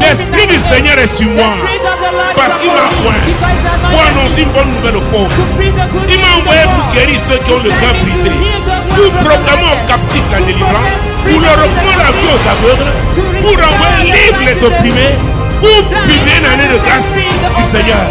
L'Esprit du Seigneur est sur moi parce qu'il m'a oint pour annoncer une bonne nouvelle aux pauvres. Il m'a envoyé pour guérir ceux qui ont le cœur brisé, pour proclamer aux captifs la délivrance, pour leur reprendre la vie aux aveugles, pour envoyer libre les opprimés, pour publier une année de grâce du Seigneur.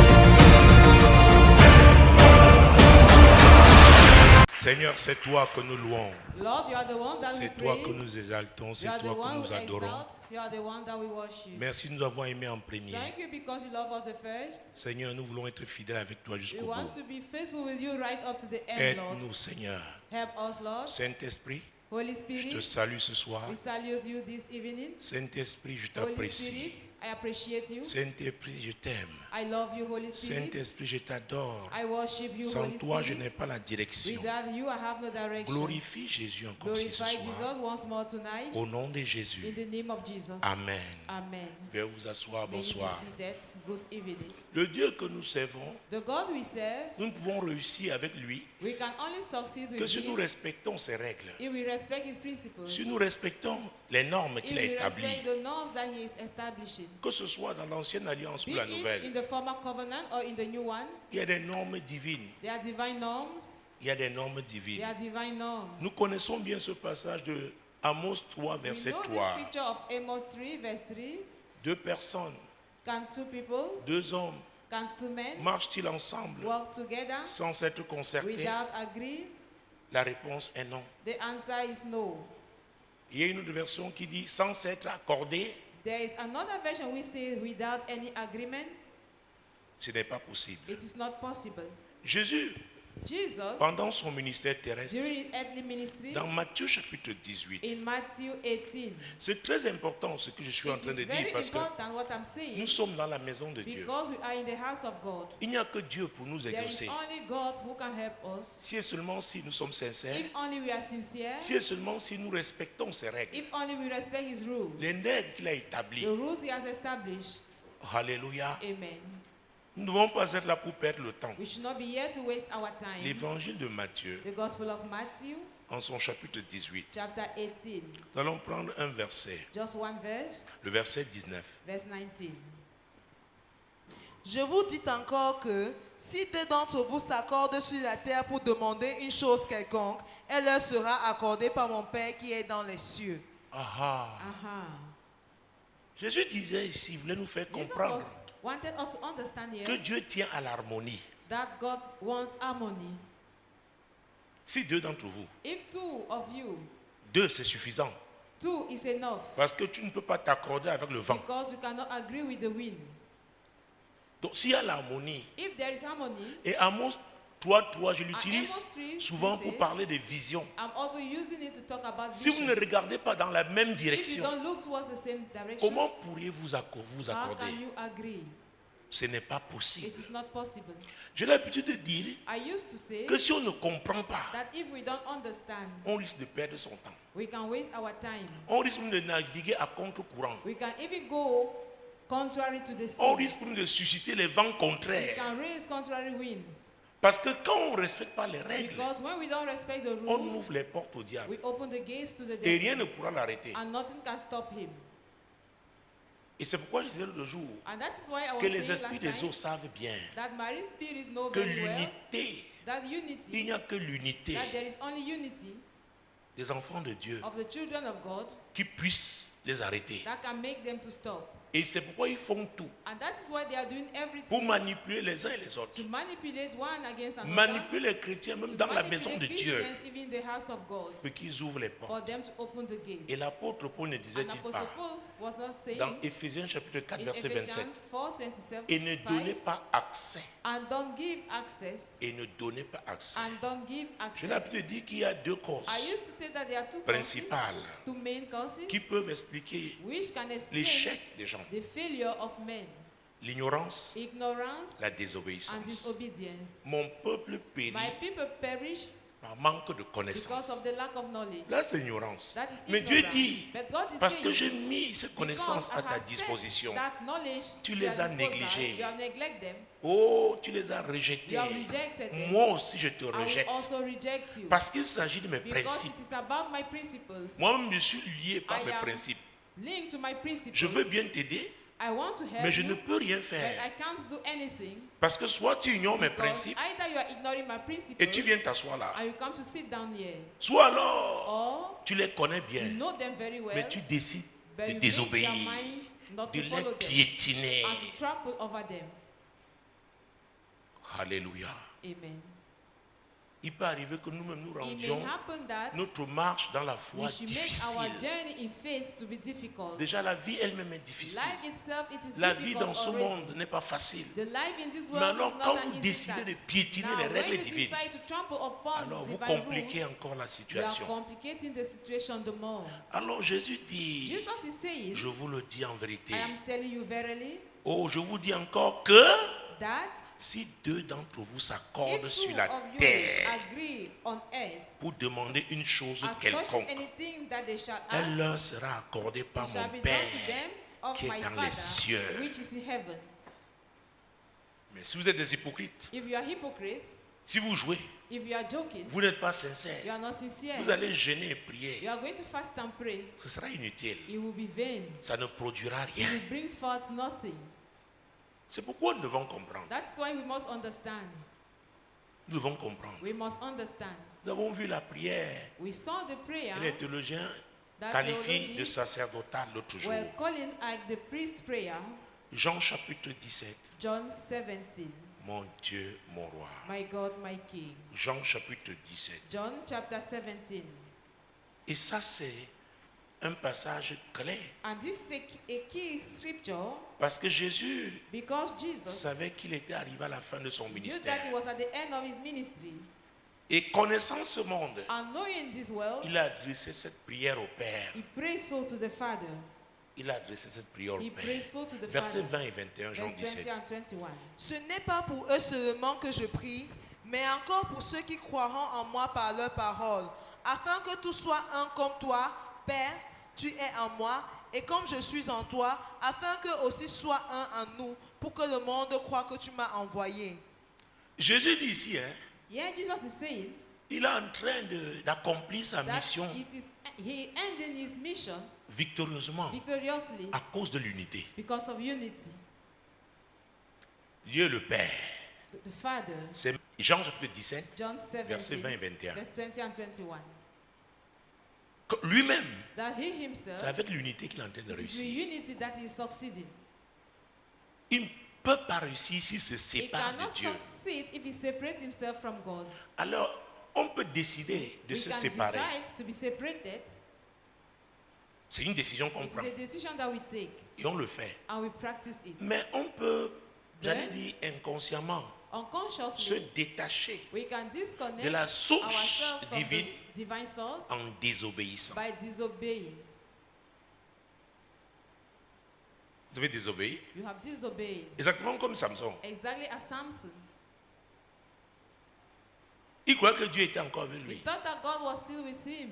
Seigneur, c'est toi que nous louons. Lord, you are the one that C'est we toi praise. que nous exaltons, c'est You are toi the one que we nous adorons. exalt. You are the one that we worship. Merci, nous avons aimé en premier. Thank you because you love us the first. Seigneur, nous voulons être fidèles avec toi We jusqu'au want bout. to be faithful with you right up to the end, Lord. Aide-nous, Seigneur. Help us, Lord. Saint-Esprit, Holy je te Spirit, salue ce soir. we salute you this evening. Saint-Esprit, je Holy t'apprécie. Spirit, I appreciate you. Saint-Esprit, je t'aime. I love you, Holy Spirit. Saint-Esprit, je t'adore. I worship you, Sans Holy toi, je n'ai Spirit. pas la direction. Without you, I have no direction. Glorifie Jésus encore ce Glorify soir. Jesus once more tonight. Au nom de Jésus. In the name of Jesus. Amen. Amen. Veuillez vous asseoir. May you be Bonsoir. seated. Good evening. Le Dieu que nous servons, The God we serve, nous ne pouvons réussir avec lui we can only succeed que with si nous him respectons ses règles, if we respect his principles, si nous respectons les normes if qu'il a we respect établies, the norms that he is establishing. que ce soit dans l'ancienne alliance ou Be la it in nouvelle, the former covenant or in the new one, il y a des normes divines. there are divine norms. Il y a des normes divines. There are divine norms. Nous connaissons bien ce passage de Amos 3, We verset know the 3. scripture of Amos 3, verse 3. Deux personnes, Can two people, deux hommes, can two men marchent-ils ensemble work together sans s'être concertés? without agree? La réponse est non. The answer is no. Il y a une autre version qui dit sans s'être accordés, There is another version we say without any agreement. ce n'est pas possible. It is not possible. Jésus, Jesus, pendant son ministère terrestre, during his earthly ministry, dans Matthieu chapitre 18, in Matthew 18, c'est très important ce que je suis en it train de is dire very parce que important what I'm nous saying sommes dans la maison de Dieu. because we are in the house of God. Il n'y a que Dieu pour nous There is exaucer. only God who can help us. Si et seulement si nous sommes sincères, If only we are sincere, si et seulement si nous respectons ses règles, if only we respect his rules, les règles qu'il a établies. the rules he has established. Alléluia. Amen. Nous ne devons pas être là pour perdre le temps. We should not be here to waste our time. L'évangile de Matthieu, The Gospel of Matthew, en son chapitre 18, chapter 18, nous allons prendre un verset, just one verse, le verset 19. verse 19. Je vous dis encore que si deux d'entre vous s'accordent sur la terre pour demander une chose quelconque, elle leur sera accordée par mon Père qui est dans les cieux. Ah, Aha. Jésus disait ici, il voulait nous faire Jesus comprendre wanted us to understand que here Dieu tient à l'harmonie. that God wants harmony. Si deux d'entre vous, If two of you, deux c'est suffisant, two is enough parce que tu ne peux pas t'accorder avec le vent. because you cannot agree with the wind. Donc s'il y a l'harmonie, If there is harmony, et Amos 3.3, je l'utilise Amos 3, souvent he pour says, parler des visions. I'm also using it to talk about Si vous vision. ne regardez pas dans la même If you direction, don't look towards the same direction, comment pourriez-vous vous how accorder? can you agree? Ce n'est pas It possible. is not possible. J'ai l'habitude de dire I used to say que si on ne comprend pas, that if we don't understand, on risque de perdre son temps. we can waste our time. On risque même de naviguer à contre-courant. We can even go contrary to the On sea. risque même de susciter les vents We contraires. can raise contrary winds. Parce que quand on ne respecte pas les règles, Because when we don't respect the on rules, ouvre les portes au diable. we open the gates to the Et rien devil, ne pourra l'arrêter. and nothing can stop him. Et c'est pourquoi je disais l'autre jour And that is why I was que les saying esprits last des time eaux savent bien that marine spirits know que very well l'unité, that il unity, n'y a que l'unité that there is only unity des enfants de Dieu of the children of God qui puisse les arrêter. that can make them to stop. Et c'est pourquoi ils font tout And that is why they are doing pour everything manipuler les uns et les autres. to manipulate one against another, Manipuler les chrétiens même to dans la maison de manipulate Dieu Christians even in the house of God, pour qu'ils ouvrent les portes. for them to open the gate. Et l'apôtre Paul ne And disait-il Apostle pas Paul was not saying dans Éphésiens chapitre 4 in verset 27 Ephesians 4:27, et ne donnez pas accès and don't give access, et ne donnez pas accès. and don't give Je l'ai access. pu dire qu'il y a deux causes I used to say that there are two causes, principales two main causes, qui peuvent expliquer which can explain l'échec des gens. the failure of men: L'ignorance, ignorance la and désobéissance. disobedience. Mon peuple périt My people perish par manque de because connaissance. of the lack of knowledge. Là, c'est l'ignorance. That is Mais Dieu ignorance. dit, But God is parce que saying, j'ai mis ces connaissances because à I ta have set disposition, that knowledge tu to les your as disposal, négligés. you have neglected them, oh, tu les as rejetés. you have rejected them. Moi aussi, je te I will rejette. also reject you. Parce qu'il s'agit de mes Because principes. it is about my principles. Moi-même, je suis lié par I mes am principes. linked to my principles. Je veux bien t'aider, I want to help mais je ne you, peux rien but faire. I can't do anything. Parce que soit tu ignores mes Because principes either you are ignoring my principles et tu viens t'asseoir là. and you come to sit down here, Soit alors, or tu les connais you bien, know them very well, mais tu décides but de you make désobéir, your mind not de to follow les them piétiner. and to trample over them. Alléluia. Amen. Il peut arriver que nous-mêmes nous It may rendions happen that notre marche dans la foi we should make our difficile. journey in faith to be difficult. Déjà, la vie elle-même est difficile. Life itself, it is La vie difficult dans ce already. monde n'est pas facile. The life in this Mais world alors, is quand not an vous easy décidez de task. piétiner Now, les when règles you divines, decide to trample upon alors vous divine compliquez rules, encore la you are situation. complicating the situation the more. Alors Jésus dit, Jesus is saying, je vous le dis en vérité. I am telling you verily Oh, je vous dis encore que that si deux d'entre vous s'accordent if sur two la of you terre agree on earth pour demander une chose as touching quelconque, anything that they shall elle ask, leur sera accordée it par shall mon be done Père to them of qui est my dans les Father cieux. which is in heaven. Mais si vous êtes des hypocrites, If you are hypocrite, si vous jouez, if you are joking, vous n'êtes pas you sincère, are not sincere, vous allez gêner et you prier, are going to fast and pray, ce sera inutile. it will be vain. Ça ne produira It rien. will bring forth nothing. C'est pourquoi nous devons comprendre. That's why we must understand. Nous devons comprendre. We must understand. Nous avons vu la prière. We saw the prayer Et les théologiens that qualifient de theologians sacerdotal l'autre jour. were calling like the priest prayer, Jean chapitre 17. John 17. Mon Dieu, mon roi. My God, my King. Jean chapitre 17. John chapter 17. Et ça, c'est un passage clair. And this is a key scripture Parce que Jésus because Jesus savait qu'il était arrivé à la fin de son knew that ministère. he was at the end of his ministry. Et connaissant ce monde, And knowing this world, il a adressé cette prière au Père. he prays so to the Father. Il a adressé cette prière au He Père. prays so to the Versets Father. 20 et 21, Jean Verse 20 17. and 21. Ce n'est pas pour eux seulement que je prie, mais encore pour ceux qui croiront en moi par leur parole, afin que tout soit un comme toi, Père, tu es en moi, et comme je suis en toi, afin que aussi soit un en nous, pour que le monde croie que tu m'as envoyé. Jésus dit ici, hein, Yeah, Jesus is saying il est en train d'accomplir sa that mission he ending his mission victorieusement victoriously à cause de l'unité. because of unity. Dieu le Père. The Father, C'est Jean chapitre 17, John versets 20 et 17, 21. verse 20 and 21. Que Lui-même, That he c'est himself, avec l'unité qu'il est en train de it is with réussir. unity that he is succeeding. Il ne peut pas réussir s'il se He sépare cannot de Dieu. succeed if he separates himself from God. Alors, on peut décider de We se can séparer. decide to be separated. C'est une décision qu'on It is prend a decision that we take et on le fait. and we practice it. Mais on peut, j'allais But- dire inconsciemment, se Unconsciously, détacher we can disconnect de la source ourselves from divine the divine source en désobéissant. by disobeying. Vous avez désobéi? You have disobeyed. Exactement comme Samson. Exactly as Samson. Il croyait que Dieu était encore avec He lui. thought that God was still with him,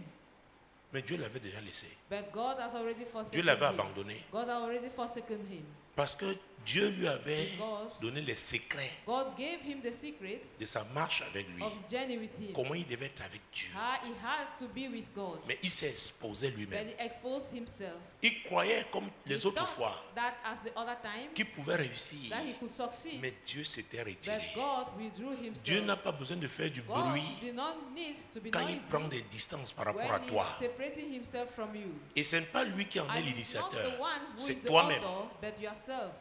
Mais Dieu l'avait déjà laissé. but God has already Dieu forsaken l'avait him. abandonné. God has already forsaken him. Parce que Dieu lui avait Because donné les secrets God gave him the secrets de sa marche avec lui. of his journey with him. Comment il devait être avec Dieu. How he had to be with God, Mais il s'est exposé but lui-même. he exposed himself. Il croyait comme les He autres thought fois that as the other times qu'il pouvait réussir. that he could succeed, Mais Dieu s'était but retiré. God withdrew Dieu n'a himself. pas besoin de faire du God bruit did not need to be quand il noisy prend des distances par rapport à when toi. he's separating himself from you. Et ce n'est pas lui qui en est And it's not l'initiateur. the one who is C'est the toi-même. author, but yourself.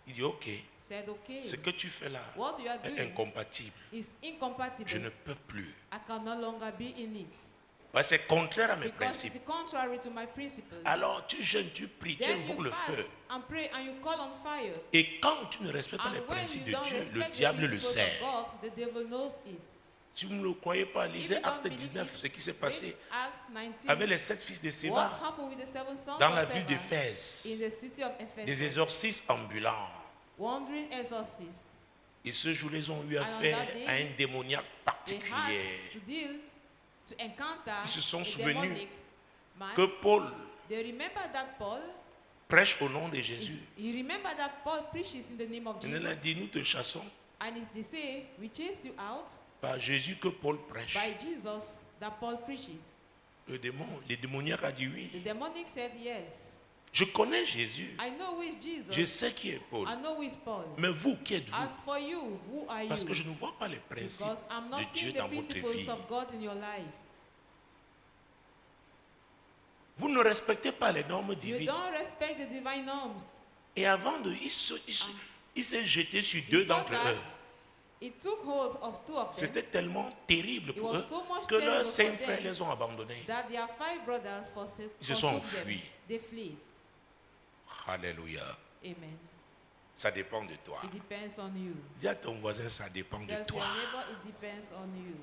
Il dit, ok, Said, okay, ce que tu fais là what you are est doing incompatible. is Je ne incompatible. peux plus. I can no longer be in it. Parce que c'est contraire à mes Because principes. it's contrary to my principles. Alors tu jeûnes, tu pries, tu Then invoques you le fast feu. and pray and you call on fire. Et quand tu ne respectes pas les And when principes you de don't Dieu, le respect the diable le principles sait. of God, the devil knows it. Si vous ne le croyez pas, If lisez you don't Acte believe 19, it, ce qui s'est read passé Acts 19. avec les 7 fils de What Séba happened with the 7 sons dans of la ville Sceva d'Éphèse. in the city of Des Ephesus? exorcistes ambulants. Wandering exorcists. Et ce jour-là, ils ont eu And on affaire that day, à un démoniaque They particulier. had to deal, to encounter Ils se sont a souvenus demonic man. Que Paul They remember that Paul, prêche au nom de Jésus. you remember that Paul preaches in the name of Il a Jesus. dit, nous te chassons And they say, we chase you out par Jésus que Paul prêche. by Jesus that Paul preaches. Le démoniaque a dit oui. The demonic said yes. Je connais Jésus. I know who is Jesus. Je sais qui est Paul. I know who is Paul. Mais vous, qui êtes-vous? As for you, who are Parce que you? je ne vois pas les principes Because I'm not de Dieu seeing the dans votre principles vie. of God in your life. Vous ne respectez pas les normes You divines. don't respect the divine norms. Et avant de... Il s'est jeté sur deux Before d'entre that, eux. he took hold of two of them C'était tellement terrible pour was eux so much que leurs terrible for 5 them frères les ont abandonnés. that their 5 brothers Ils se sont forsook them. enfuis. They fled. Alléluia. Amen. Ça dépend de toi. It depends on you. Dis à ton voisin, ça dépend de Tell toi. your neighbor, it depends on you.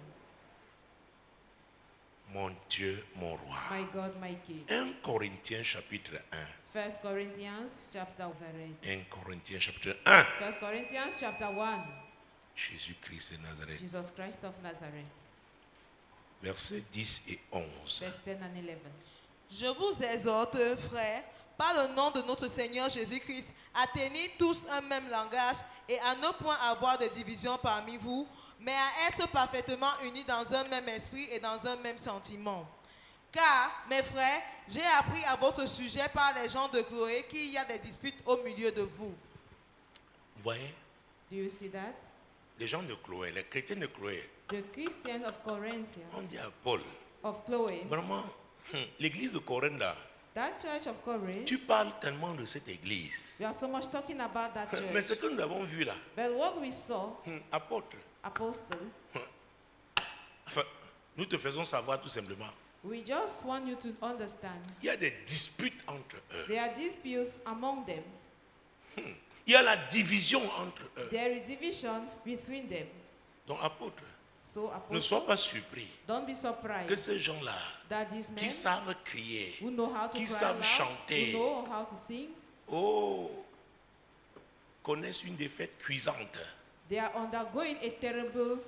Mon Dieu, mon roi. My God, my King. 1 Corinthiens chapitre 1. 1 Corinthians chapter 1. 1 Corinthiens chapitre 1. 1 Corinthians chapter 1. Jésus-Christ de Nazareth. Jesus Christ of Nazareth. Versets 10 et 11. Verse 10 and 11. Je vous exhorte, frères, par le nom de notre Seigneur Jésus-Christ, à tenir tous un même langage et à ne point avoir de division parmi vous, mais à être parfaitement unis dans un même esprit et dans un même sentiment. Car, mes frères, j'ai appris à votre sujet par les gens de Chloé qu'il y a des disputes au milieu de vous. Vous voyez, Do you see that? les gens de Chloé, les chrétiens de Chloé, The Christian of Corinth, on dit à Paul, of Chloe, vraiment, l'église de Corinthe là, that church of Corinth, tu parles tellement de cette église. we are so much talking about that Mais ce church. que nous avons vu là, But what we saw, apôtre, apostle, enfin, nous te faisons savoir tout simplement, we just want you to understand il y a des disputes entre eux. there are disputes among them. Il y a la division entre eux. There is division between them. Donc apôtre, So, ne sois apostle, pas surpris don't be que surprised ces gens-là, that these men qui savent crier, who know how to qui cry savent loud, chanter, who know how to sing, connaissent une défaite cuisante. they are undergoing a terrible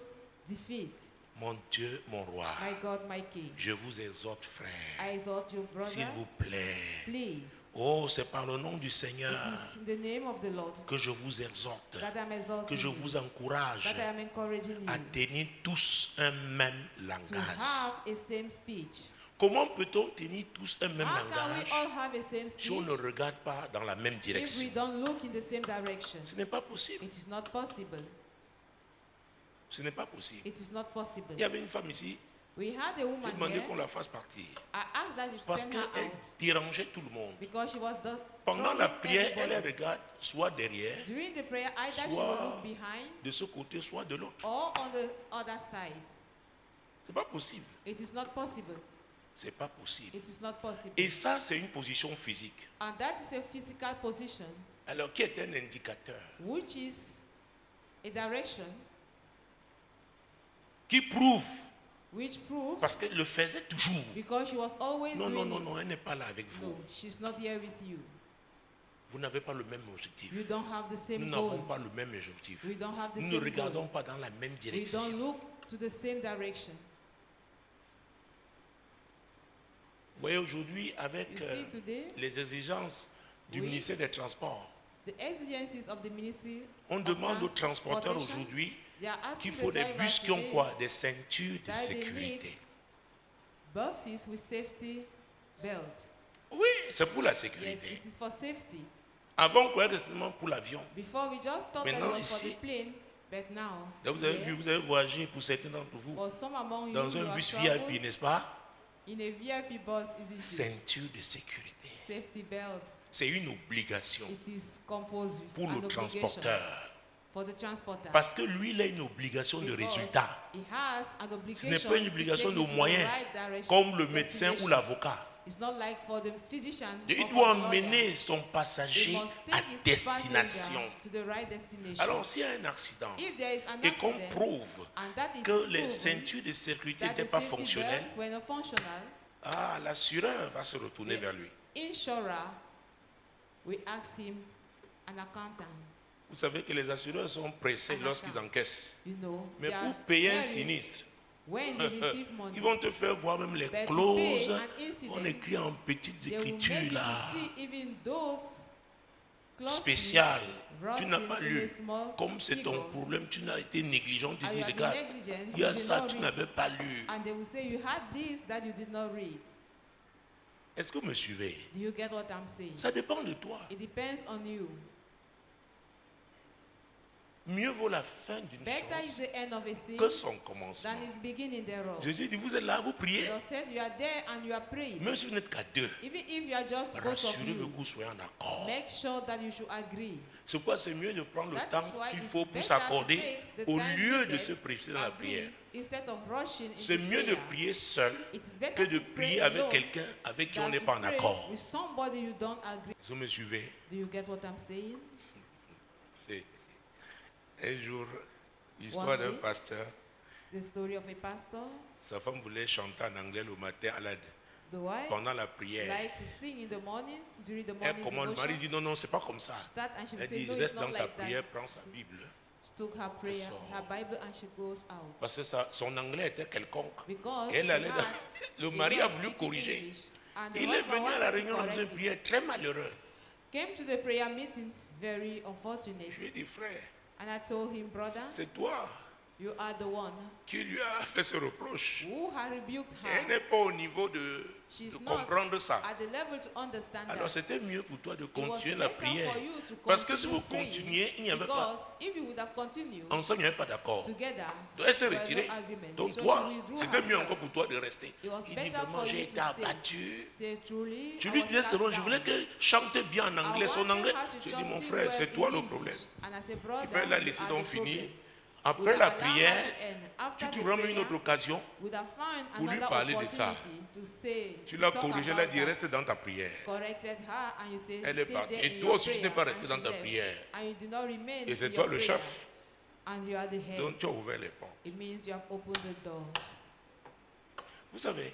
defeat. Mon Dieu, mon roi, My God, my King, je vous exhorte, frère, I exhort you, s'il brothers, vous plaît. please. C'est par le nom du Seigneur It is in the name of the Lord que je vous exhorte, that I'm exalting que je you, vous encourage that I am encouraging à you tenir tous un même to langage. have a same speech. Comment peut-on tenir tous un même How can we langage all have a same si on speech ne regarde pas dans la même if direction? we don't look in the same direction? Ce n'est pas possible. It is not possible. Ce n'est pas possible. It is not possible. Il y avait une femme ici, We had a j'ai woman demandé here. qu'on la fasse partir I asked that you parce send her qu'elle out dérangeait tout le monde. because she was Pendant la troubling prière, elle everybody. regarde soit derrière, During the prayer, either she will soit look behind de ce côté, soit de l'autre. or on the other side. C'est pas possible. It is not possible. C'est pas possible. It is not possible. Et ça, c'est une position physique. And that is a physical position, Alors, qui est un indicateur which is a direction qui prouve, which proves parce qu'elle le faisait toujours. because she was always Non, doing non, non, it. non, elle n'est pas là avec vous. No, she's not here with you. Vous n'avez pas le même objectif. You don't have the Nous same n'avons goal. pas le même objectif. We don't have the Nous ne same regardons goal. pas dans la même We direction. don't look to the same direction. Vous voyez, aujourd'hui, avec You see today, les exigences du Oui. ministère des Transports, the exigencies of the ministry on of demande aux transporteurs Transportation, aujourd'hui they are asking qu'il faut the des drivers bus qui ont today quoi? Des ceintures de that they sécurité. buses with safety belt. Oui, c'est pour la Yes, sécurité. it is for safety. Avant, on croyait que c'était seulement pour l'avion. Before we just thought that it Maintenant, was for ici, the plane, but now, Donc, vous avez yeah, vu, vous avez voyagé pour certains d'entre vous for some among you, dans you un have bus traveled VIP, n'est-ce pas? in a VIP bus, isn't it? Ceinture de sécurité. Safety belt. C'est une obligation It is compulsory. pour an le obligation transporteur. for the transporter. Parce que lui, il a une obligation de Because résultat. he has an Ce obligation n'est pas une to obligation take you de to the moyens, right direction, comme le médecin ou destination. l'avocat. It's not like for the physician Il or doit for the lawyer. emmener son He passager must à take his destination. passenger to the right destination. Alors, s'il y a un accident If there is an et qu'on accident prouve and that is que les proven ceintures de sécurité that the n'étaient pas safety fonctionnelles, belts were not functional, l'assureur va se retourner the vers lui. insurer will ask him an accountant. Vous savez que les assureurs sont pressés Un lorsqu'ils account. encaissent. You know, Mais they are pour payer un very- sinistre, when they receive money, ils vont te faire voir même les But to clauses. pay an incident, On écrit en petites they will make écritures you là, to see even those clauses spéciales. Tu n'as written pas in lu. a small Comme c'est ton figures. problème, tu n'as été négligent. Tu And dis, you have been regarde, negligent, il y a you did ça, not tu read. n'avais pas lu. And they will say you had this that you did not read. Est-ce que vous me suivez? Do you get what I'm saying? Ça dépend de toi. It depends on you. Mieux vaut la fin d'une Better is chose the end of a thing que son commencement. than its beginning thereof. Jésus dit, vous êtes là, vous priez. Jesus said you are there and you are praying. Même si vous n'êtes qu'à deux, Even if you are just both of rassurez-vous you, que vous soyez en accord. make sure that you should agree. C'est pourquoi c'est mieux de prendre le That temps is why qu'il it's faut pour better s'accorder to take the au time lieu de needed se précipiter dans la agree prière. instead of rushing C'est into mieux de prayer. prier seul It's better que de to prier pray avec alone quelqu'un avec qui on than n'est to pas en pray accord. with somebody you don't agree. Vous me suivez? Do you get what I'm saying? Et un jour, l'histoire One d'un day, pasteur, The story of a pastor. sa femme voulait chanter en anglais le matin The wife pendant la prière. like to sing in the morning during the Elle morning commande, le mari devotion. dit non, non, c'est pas comme ça. She start and she will Elle say dit, no, it's reste not dans ta like prière, that. prends sa Bible. She took her prayer, sort. her Bible, and she goes out Parce que son anglais était quelconque. because Et elle she allait had le a mari way a of voulu speaking corriger. English, and the Il est husband venu à la wanted to réunion dans une correct it. prière très malheureux. Came to the prayer meeting very Je lui unfortunate, ai dit, frère, and I told him, brother, c'est toi you are the one qui lui a fait ce reproche. who had rebuked Elle her. n'est pas au niveau de She's not comprendre ça. at the level to understand Alors that. c'était mieux pour toi de It was continuer la better prière. for you to Parce que si continue vous praying, continuez, il n'y avait pas. because if you would have continued Ensemble, il n'y avait pas d'accord. together, Donc elle s'est there were retirée. no agreement. Donc So toi, she withdrew c'était mieux herself. encore pour toi de rester. It was Il dit better vraiment, for j'ai you été to stay. abattu. Say truly, Je I lui was disais, cast c'est bon, je down. voulais que chante bien en anglais. I Son wanted anglais, her to je dis, just mon sing frère, well c'est in toi le English. problème. And I said, Il brother, fallait la you laisser are donc the finir. problem. Après Would la have allowed prière, her to end. After tu the trouveras même une prayer, autre occasion. would have found pour lui another parler de ça. opportunity to say, Tu to l'as talk corrigé, elle about a dit, that. reste dans ta prière. Corrected her and you say, Elle est stay partie. there Et in toi your aussi, tu prayer, n'es pas and resté she dans ta left. prière. And you did not remain Et in c'est your toi le prayer. chef. And you are the head. Donc tu as ouvert les portes. It means you have opened the doors. Vous savez,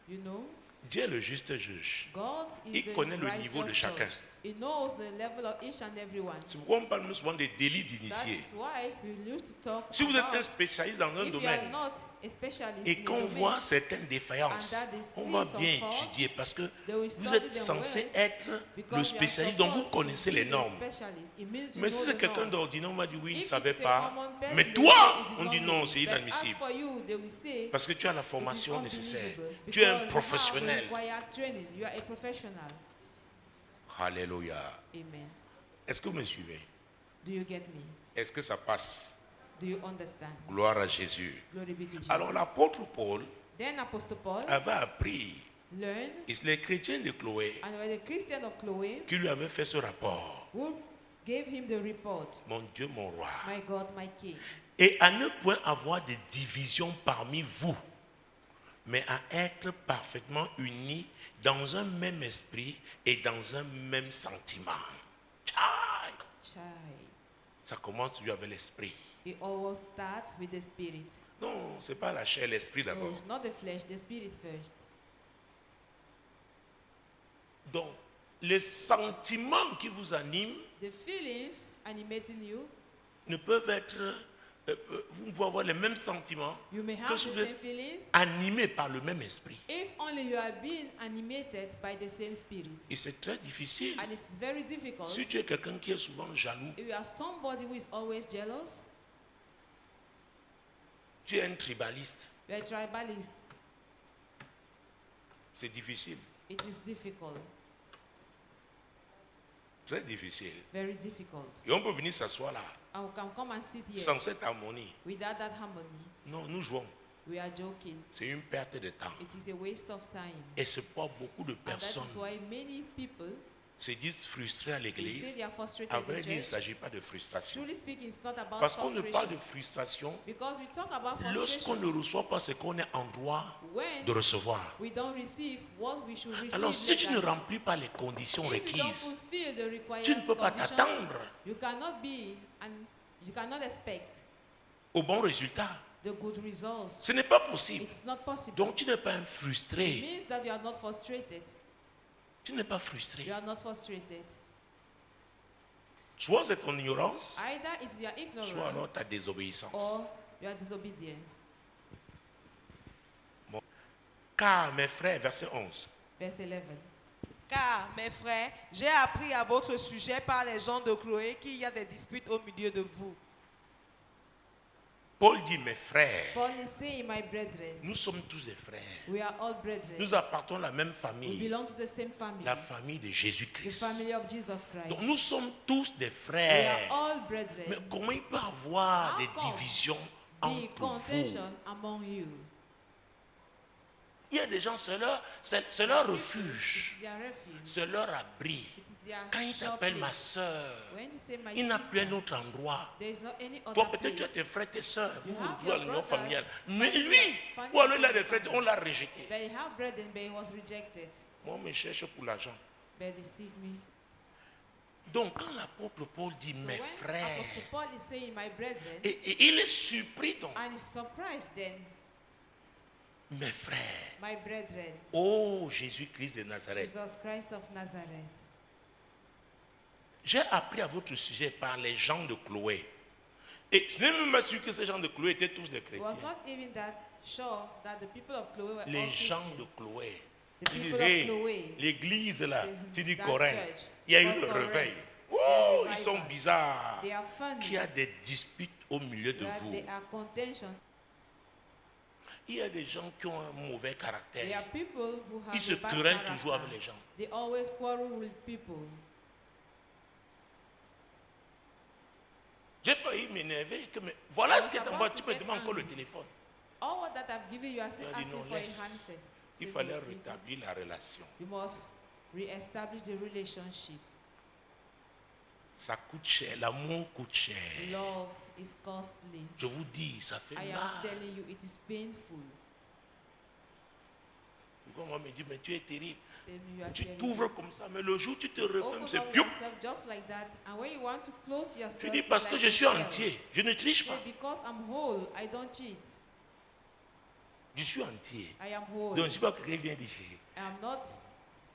You know, Dieu est le juste juge. God is Il the connaît le niveau de righteous chacun. judge. He knows the level of each and every one. C'est pourquoi on parle souvent des délits That d'initiés. is why we used to talk Si vous êtes about un spécialiste dans un if you are domaine not a specialist et in a qu'on domain, voit certaines défaillances, and that is on va sees bien some fault, étudier parce que they will vous study êtes them censé well, être because le you are spécialiste, donc vous supposed to connaissez be les the normes. specialist. It means you Mais know si the c'est quelqu'un norms. d'ordinaire, on m'a dit oui, il ne If savait it's a pas. common person, Mais they toi, say it is on not dit non, good. c'est But as inadmissible. for you, they will say Parce que tu as la it is formation nécessaire. unbelievable, Tu es un because you have professionnel. the required training. You are a professional. Alléluia. Amen. Est-ce que vous me suivez? Do you get me? Est-ce que ça passe? Do you understand? Gloire à Jésus. Glory be to Jesus. Alors l'apôtre Paul Then Apostle Paul avait appris, learned, et c'est les chrétiens de Chloé and were the Christian of Chloe qui lui avaient fait ce rapport. who gave him the report, Mon Dieu, mon roi. my God, my King. Et à ne point avoir de division parmi vous, mais à être parfaitement unis dans un même esprit et dans un même sentiment. Tchaï! Chai. Ça commence toujours avec l'esprit. It always starts with the spirit. Non, ce n'est pas la chair, l'esprit No, d'abord. it's not the flesh, the spirit first. Donc, les sentiments qui vous animent The feelings animating you, ne peuvent être... vous pouvez avoir les mêmes sentiments you may que have si the vous same êtes feelings animés par le même esprit. if only you are being animated by the same spirit. Et c'est très difficile. And it's very difficult. Si tu es quelqu'un qui est souvent jaloux, If you are somebody who is always jealous, tu es un tribaliste, you are a tribalist. c'est difficile. It is difficult, Très difficile. very difficult. Et on peut venir s'asseoir là, And we can come and sit here sans cette harmonie. without that harmony. Non, nous jouons. We are joking. C'est une perte de temps. It is a waste of time. Et c'est pourquoi beaucoup de And that personnes is why many people, se disent frustrées à they say l'église. they are frustrated À in vrai dire, il ne church. s'agit pas de frustration. Truly speaking, it's not about Parce qu'on ne parle de frustration. frustration Because we talk about lorsqu'on ne frustration reçoit pas ce qu'on est en droit when de recevoir. we don't receive what we should receive. Alors, si tu ne legally. remplis pas les conditions If you don't requises, fulfill the required tu ne peux pas conditions, t'attendre you cannot be and you cannot expect au bon résultat. the good results. Ce n'est pas possible. It's not possible. Donc, tu n'es pas un It frustré. means that you are not frustrated. Tu n'es pas frustré. You are not frustrated. Soit c'est ton ignorance, Either it's your soit alors ignorance ta désobéissance. or your disobedience. Car, mes frères, verset 11. Verse 11. Car, mes frères, j'ai appris à votre sujet par les gens de Chloé qu'il y a des disputes au milieu de vous. Paul dit, mes frères, Paul is saying, my brethren, nous sommes tous des frères. we are all brethren. Nous appartenons à la même We famille, belong to the same family, la famille de the Jésus-Christ. family of Jesus Donc Christ. nous sommes tous des We frères. are all Mais brethren. comment il peut y avoir How des come divisions Be entre vous? contention among you. Il y a des gens, c'est leur refuge, It's their refuge. c'est leur abri. It is their Quand il sure t'appelle ma place. soeur, When they say my il n'a plus sister, un autre endroit. there is not any Toi, other peut-être tu as place. tes frères, tes soeurs, You vous have vous à your l'union brothers, familiale. Mais family- lui, family ou alors il a from des the frères, family. on l'a rejeté. But he have brethren, but he was rejected. Moi, on me cherche pour l'argent. But they seek me. Donc, quand l'apôtre Paul dit So mes when frères, Apostle Paul is saying, my brethren, et il est surpris donc, and he's surprised then, mes frères, my brethren, oh Jésus-Christ de Nazareth. Jesus Christ of Nazareth. J'ai appris à votre sujet par les gens de Chloé. Et ce n'est même pas sûr que ces gens de Chloé étaient tous des It chrétiens. was not even that sure that the people of Chloe were all Les gens de Christians. Chloé. The Il dit, people of hey, Chloé, l'église là, c'est tu dis that Corinthe. church, Il y a eu called le Corinth. réveil. The Oh, ils revival. sont bizarres. They are funny. Qu'il y a des disputes au milieu de That vous. they are contention. Il y a des gens qui ont un mauvais There are caractère. people who have Ils se a bad querellent toujours avec character. les gens. They always quarrel with people. J'ai failli m'énerver. Voilà I ce qui est was en about bas. to Tu peux get demander encore le angry. téléphone. All what that I've given you, are still Il a dit asking non, for a laisse. handset. Il Say, fallait no, rétablir la relation. you must re-establish the relationship. Ça coûte cher. L'amour coûte cher. Love is costly. Je vous dis, ça fait I am mal. telling you, it is painful. Quand on me dit, mais tu es terrible. Tell me you are Tu terrible. t'ouvres comme ça, mais le jour où tu te refermes, Open c'est up piou. yourself just like that, and when you want to close yourself, Tu dis, it's parce que like je a suis shell. entier. Je ne triche Say, pas. because I'm whole, I don't cheat. Je suis entier. I am whole. Donc, je ne suis pas quelqu'un qui vient dire. I am not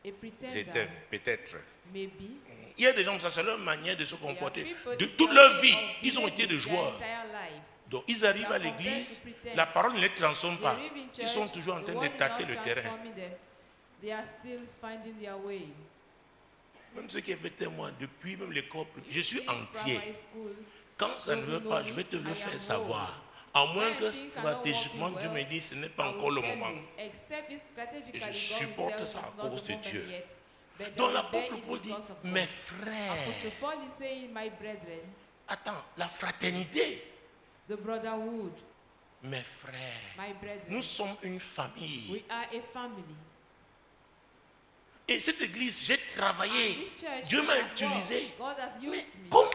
a pretender. J'étais, peut-être. Maybe. Il y a des gens, ça c'est leur manière de se There are comporter. people, De it's toute their leur way vie, of ils ont été behaving des their joueurs. entire life. Donc, ils arrivent They à are compared l'église, to pretend. la parole ne les transforme They pas. live in Ils sont church, toujours en the train de world is tâter not le terrain. transforming them. They are still finding their way. Même ceux qui avaient témoin depuis même l'école, je suis Since entier. primary school, Quand ça ne those veut who pas, know je vais me, te le I faire am savoir. À moins When que things are not stratégiquement working Dieu me well, dit ce n'est I pas will encore le tell moment. you, except if strategically Et je God will supporte tell you ça à it's not cause the de moment Dieu. yet. But Donc I will bear l'apôtre it Paul dit, because of God. mes frères, Apostle Paul is saying, my brethren, attends, la fraternité, the brotherhood, mes frères, my brethren, nous sommes une famille. we are a family. Et cette église, j'ai travaillé. And this church, Dieu I m'a have utilisé. worked. God has used Mais me. comment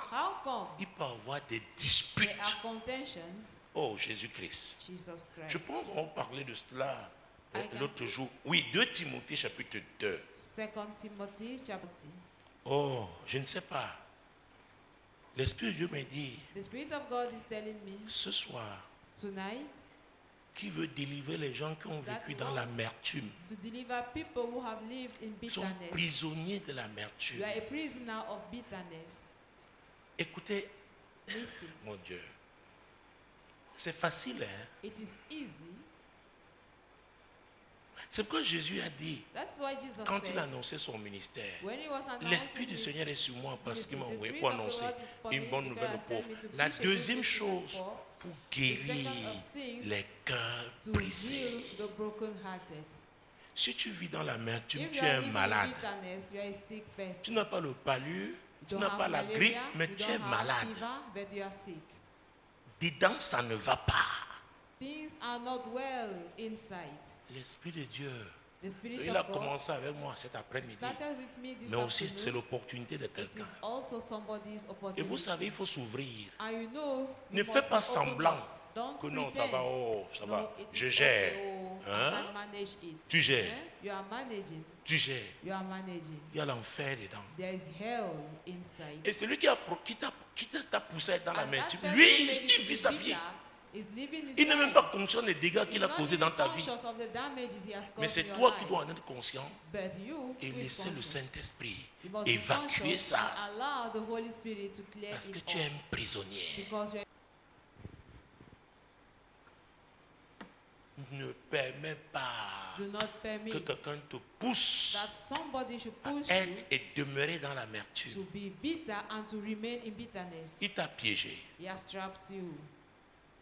How come il peut y avoir des disputes? there are contentions? Oh, Jésus-Christ. Jesus Je Christ. pense qu'on va parler de cela I can l'autre see. jour. Oui, 2 Timothée chapitre 2. 2 Timothy chapter 2. Oh, je ne sais pas. L'Esprit de Dieu m'a dit, The Spirit of God is telling me ce soir, tonight qui veut délivrer les gens qui ont That vécu he dans wants l'amertume. to deliver people who have lived in Ils sont bitterness. prisonniers de l'amertume. You are a prisoner of bitterness. Écoutez, Listen, mon Dieu, c'est facile, hein? it is easy. C'est pourquoi Jésus a dit, That's why Jesus quand il a said, annoncé son ministère, when he was l'Esprit announcing du his Seigneur est sur moi parce qu'il m'a ministry, envoyé the pour Spirit of the annoncer Lord is upon une me bonne because nouvelle he aux sent pauvres. me to La preach a good deuxième news to the chose, poor, pour the guérir second of things, les cœurs to brisés. heal the brokenhearted. Si tu vis dans l'amertume, If tu you es are un living malade. in bitterness, you are a sick Tu person. n'as pas le palu, You tu don't n'as have pas la grippe, malaria, mais you tu es don't have malade. fever, but you are sick. Dedans, ça ne va pas. Things are not well inside. L'Esprit de Dieu, The Spirit il a of God commencé avec moi cet après-midi. started with me this Mais aussi, c'est afternoon. l'opportunité de It quelqu'un. is also somebody's Et opportunity. vous savez, il faut s'ouvrir. And you know, Ne you fais must pas be open semblant up. Don't que non, ça pretend. va, oh, ça No, va. it is Je okay, gère. oh, Hein? I can manage it. Tu gères. Eh? You are managing. Tu gères. You are managing. Il y a l'enfer dedans. There is hell inside. Et celui qui t'a poussé dans And that l'amertume, person lui, who made it to il be vit sa vie. bitter is living his Il n'est même life. pas conscient des dégâts He's qu'il a not causés even dans ta vie. conscious of the damages he has Mais caused c'est in your toi qui life. dois en être conscient But you, et who is laisser le conscious, Saint-Esprit you must be évacuer conscious ça. and allow the Holy Spirit to clear Parce que it tu es off. un prisonnier. Because you are Ne permets pas do not que permit quelqu'un te pousse that somebody should à push you être et demeurer dans to l'amertume. be bitter and to remain in bitterness. Il t'a piégé. He has trapped you.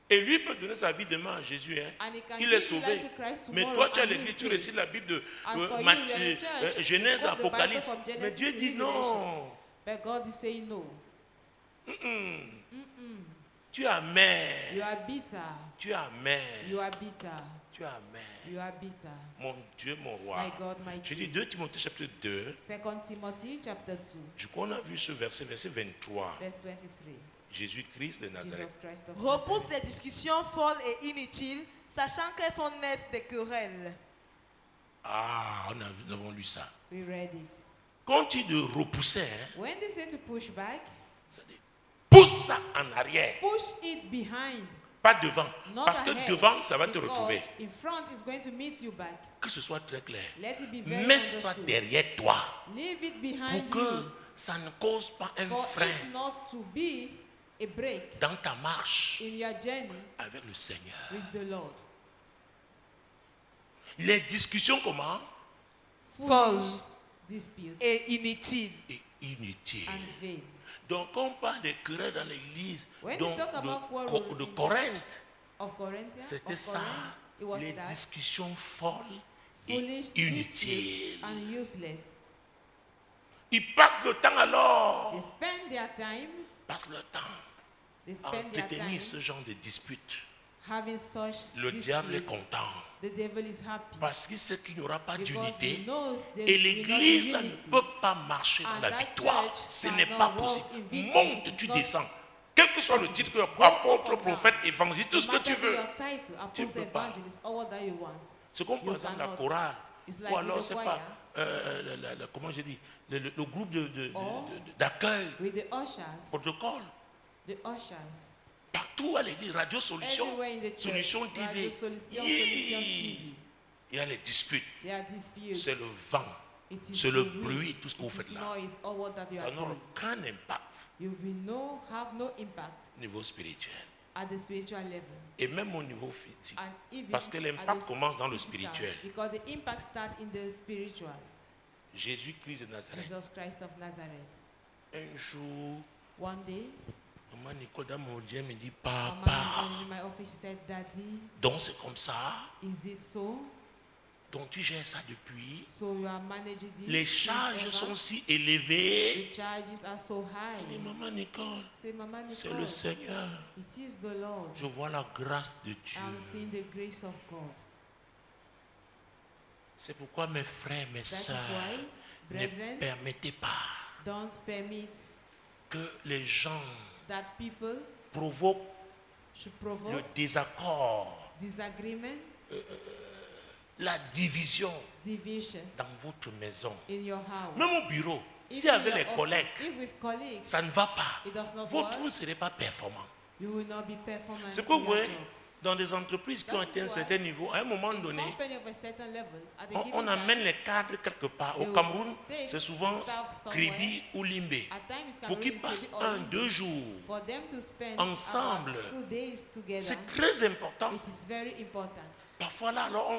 Et lui peut donner sa vie demain à Jésus. Hein. And he can Il est give his sauvé. life to Christ Mais tomorrow toi, tu as and he l'église, is tu saved. récites la Bible de As for you, you are in church, Genèse, you quote the Bible Apocalypse. from Mais Genesis Dieu to dit non. But God is saying no. Tu es amer. You are bitter. Tu es amer. You are bitter. Tu es amer. You are bitter. Mon Dieu, mon roi. My God, my Je dis King. 2 Timothée chapitre 2. 2 Timothy chapter 2, Je crois qu'on a vu ce verset 23. verse 23. Jésus-Christ de Nazareth. Jesus Christ of Repousse Nazareth. les discussions folles et inutiles, sachant qu'elles font naître des querelles. Ah, nous avons lu ça. We read it. Quand il de repousser, hein, When they say to push back, ça dit, pousse ça en arrière, push it behind, pas devant. not Parce que ahead. devant, ça va te Because retrouver. in front is going to meet you back. Que ce soit très clair. Let it be very Mets-toi understood. derrière toi Leave it pour behind que you ça ne cause pas un for frein it not to be a break dans ta marche in your journey avec le Seigneur. with the Lord. Les discussions comment? Foolish disputes Et inutiles. Et inutiles. and vain. Donc on parle des querelles dans l'église When donc we talk about quarrel de in Corinthe. Of Corinthians, C'était of ça, Corinth, it was les that discussions folles foolish et disputes inutiles. and useless. Ils passent le temps alors, They spend their time, passent le temps they à spend their entretenir time ce genre de disputes. having such Le diable est disputes. content The devil is happy parce qu'il sait qu'il n'y aura pas because d'unité he knows there et will not be l'église là, ne unity. peut pas marcher dans And la that victoire. church Ce cannot n'est pas walk possible. in victory. Monte, It's tu not descends. Quel que soit le titre, Go apôtre, up and prophète, down. évangéliste, tout No ce que tu matter veux. your title, apostle, peux pas. evangelist, or what that you want. C'est comme par You exemple la cannot. chorale. It's Ou like alors, with the c'est choir. pas, comment j'ai dit, le groupe Or d'accueil, with the ushers, protocole. the ushers, Partout à l'église, Radio Solution, everywhere in the church, Solution TV. Radio Solution, Yeah. Solution TV. Il y a les disputes. There are disputes. C'est le vent. It is C'est le the wind. bruit, tout ce que vous It is faites là. noise, all what that you Ça are n'a doing. aucun impact You will have no impact au niveau spirituel. at the spiritual level. Et même au niveau physique. And even Parce que at l'impact the commence dans le physical, spirituel. Because the impact starts in the spiritual. Jésus-Christ de Nazareth. Jesus Christ of Nazareth. Un jour, One day, maman Nicole dans mon Dieu me dit, Mama papa, in my office, she said, Daddy, donc c'est comme ça, is it so? donc tu gères ça depuis. So you are managing this? Les since charges ever? sont si élevées. The charges are so Et high. maman Nicole, Say, Mama c'est le Nicole, Seigneur. it is the Lord. Je vois la grâce de Dieu. I'm seeing the grace of God. C'est pourquoi mes frères, mes That is sœurs, why, ne brethren, permettez pas don't permit que les gens that people provoquent should le provoke désaccord, disagreement, la division division dans votre maison. in your house. Même au bureau, si Even avec in les your office, collègues, if with colleagues, ça ne va pas. it does not Vous work, ne serez pas performant. you will not be performant C'est in pourquoi vous your voyez, job. dans des entreprises qui ont That is atteint un why certain niveau, à un moment In donné, company of a certain level, at a on given amène time, les cadres quelque part. they Au will Cameroun, take c'est souvent the staff somewhere. Kribi ou Limbé. at times Pour qu'ils passent un, 2 jours. for them to spend ensemble. about 2 days together. C'est très important. It is very important. Parfois là, alors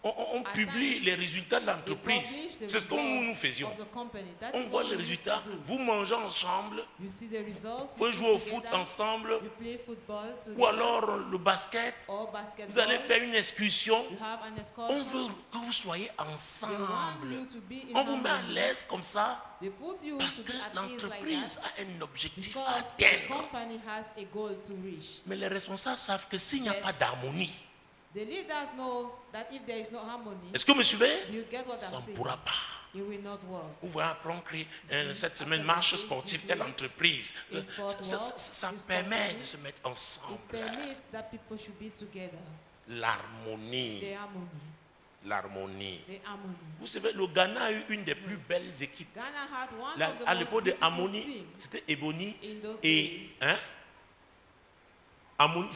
on At publie times, les résultats de They l'entreprise. publish the C'est ce que nous results faisions. of the company. That On is voit what les we used résultats. to do. Vous mangez ensemble. You see the results. Vous You jouez au eat foot together, ensemble. you play football Ou together, alors le basket. or Vous basketball. allez faire une excursion. You have an On excursion. veut que vous soyez They want ensemble. you to be in On vous met à harmony. l'aise comme ça. They put you Parce to que be at ease like l'entreprise that a un objectif à because the atteindre. company has a goal to reach. Mais les responsables savent que s'il n'y a Yes. pas d'harmonie, The leaders know that if there is no harmony, est-ce que vous me suivez? do you get what Ça I'm ne saying? pourra pas. It will not work. Vous voyez, après on crée See, cette semaine after marche this sportive, week, telle entreprise. a sport Ça walk, this permet company, de se mettre It ensemble. permits that people should be together. L'harmonie. The harmony. L'harmonie. The harmony. Vous savez, le Ghana a eu une des plus belles équipes. Ghana had one Là, of the à most l'époque de beautiful Harmonie, teams c'était Ebony in those et days. Harmonie,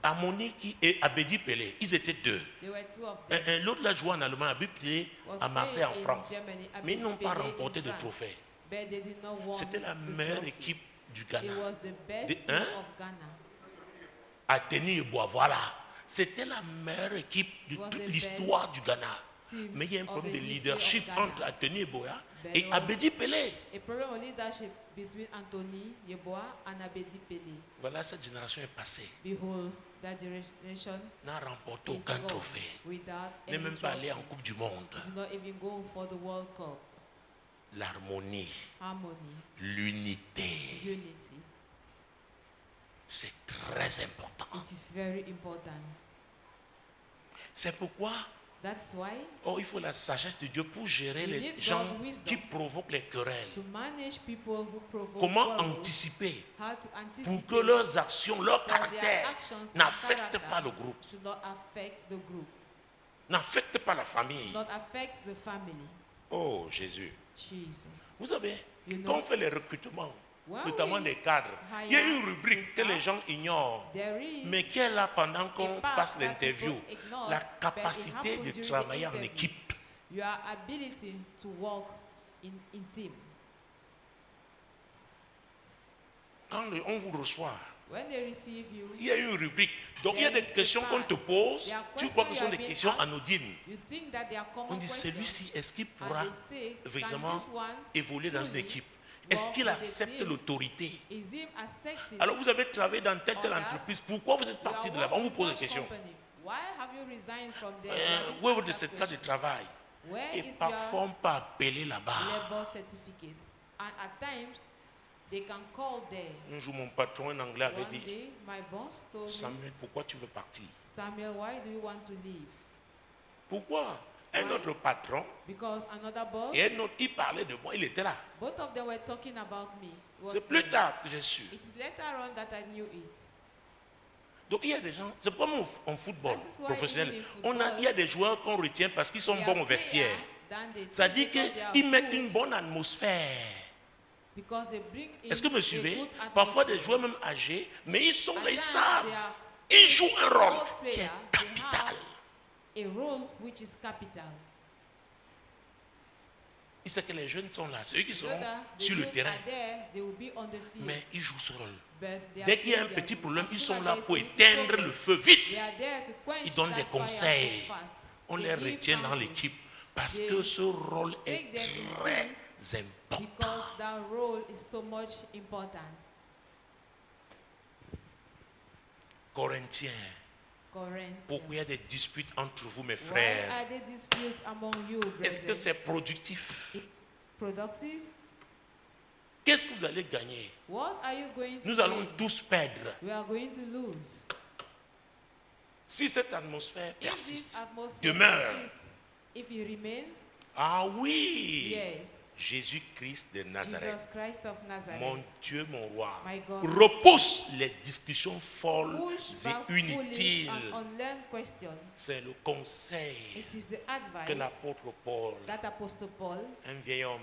Harmonie et Abedi Pelé. Ils étaient deux. There were two of them. L'autre l'a joué en Allemagne, Abedi Pelé Was à Marseille en playing in France. Germany, Mais ils n'ont Abedi pas Pelé in remporté de France. trophée. But they did not want C'était la the meilleure trophy. équipe du It Ghana. was the best Des- team hein? of Ghana. À Tenir et Bois, voilà. C'était la meilleure équipe de It was toute the l'histoire best du Ghana. team Mais il y a un of problème the de history of leadership Ghana. entre Ateni et Boya There et was Abedi Pelé. A problem of leadership between Anthony Yeboah and Abedi Pelé. Voilà, cette génération est passée. Behold, that generation n'a remporté is aucun gone trophée. without N'est any même pas allé en trophy. Coupe du Monde. Do not even go for the World Cup. L'harmonie, Harmony, l'unité, unity. c'est très important. It is very important. C'est pourquoi That's why il faut la sagesse de Dieu pour gérer We les need gens God's wisdom qui provoquent les querelles. to manage people who provoke Comment quarrels, anticiper how to pour anticipate que leurs actions, leur for their caractère actions and n'affectent character pas le groupe, should not affect the group, n'affectent pas la famille. should not affect the family. Oh Jésus. Jesus. Vous savez, You know, quand on fait les recrutements, when notamment we des cadres, il y a une rubrique que les gens ignorent, there is mais qui est là pendant qu'on a part passe that l'interview. people ignore, La but it capacité happened de during the travailler en interview. équipe. Your ability to work in team. Quand on vous reçoit, When they receive you, il y a une rubrique. Donc il y a there des is a questions qu'on part. te pose, There are tu crois que questions ce sont you des have been questions asked. anodines. you think that they are On common dit questions. celui-ci, est-ce qu'il And pourra they say, vraiment can this one évoluer dans une truly équipe? Est-ce qu'il work with a accepte team? l'autorité? Is him accepting? Alors vous avez travaillé dans telle Others, entreprise, pourquoi vous êtes you are parti de là-bas? On vous working pose in des such questions. company. Why have you resigned from there? Où est votre certificat de travail? Where Et is parfois your on peut appeler là-bas. labor certificate? And at times, they can call there. Un jour, mon patron en anglais avait One dit, day, my boss told me, Samuel, pourquoi tu veux partir? Samuel, why do you want to leave? Pourquoi? Un Why? autre patron, Because another boss, et un autre, il parlait de moi, il était là. both of them were talking about me. It was C'est plus there. tard que j'ai su. It is later on that I knew it. Donc il y a des gens, c'est comme en football That is why professionnel. even in football, Il y a des joueurs qu'on retient parce qu'ils sont They bons are au vestiaire. player than they Ça think dit because they are qu'ils mettent good, une bonne atmosphère. because they bring in Est-ce que vous me a suivez? good Parfois des atmosphere. joueurs même âgés, mais ils sont là, ils At times, savent. they are Ils jouent un rôle old qui est player, they capital. have a role which is capital. Il sait que les jeunes sont là, c'est eux qui So seront that the sur le youth terrain. are there, they will be on the field. Mais ils jouent ce rôle. But they are Dès qu'il y a un playing their petit role. problème, As ils soon sont as là there is pour a little éteindre problem, le feu they vite. are there to quench Ils donnent that des fire conseils. so fast. On They les give retient dans counsels l'équipe parce They que ce rôle est take them in très team important. because that role is so much important. Corinthiens, Corinthians. pourquoi il y a des disputes entre vous, mes Why frères? are there disputes among you, Est-ce que brethren? c'est productif? Productive? Qu'est-ce que vous allez gagner? What are you going to Nous allons gain? tous perdre. We are going to lose. Si cette atmosphère If persiste, this atmosphere demeure. persists, if it remains, Ah oui, yes, Jésus-Christ de Nazareth, Jesus Christ of Nazareth, mon Dieu, mon roi, My God. repousse les discussions folles push et back foolish inutiles. and unlearned question. C'est le conseil It is the que advice l'apôtre Paul, that Apostle Paul, un vieil homme,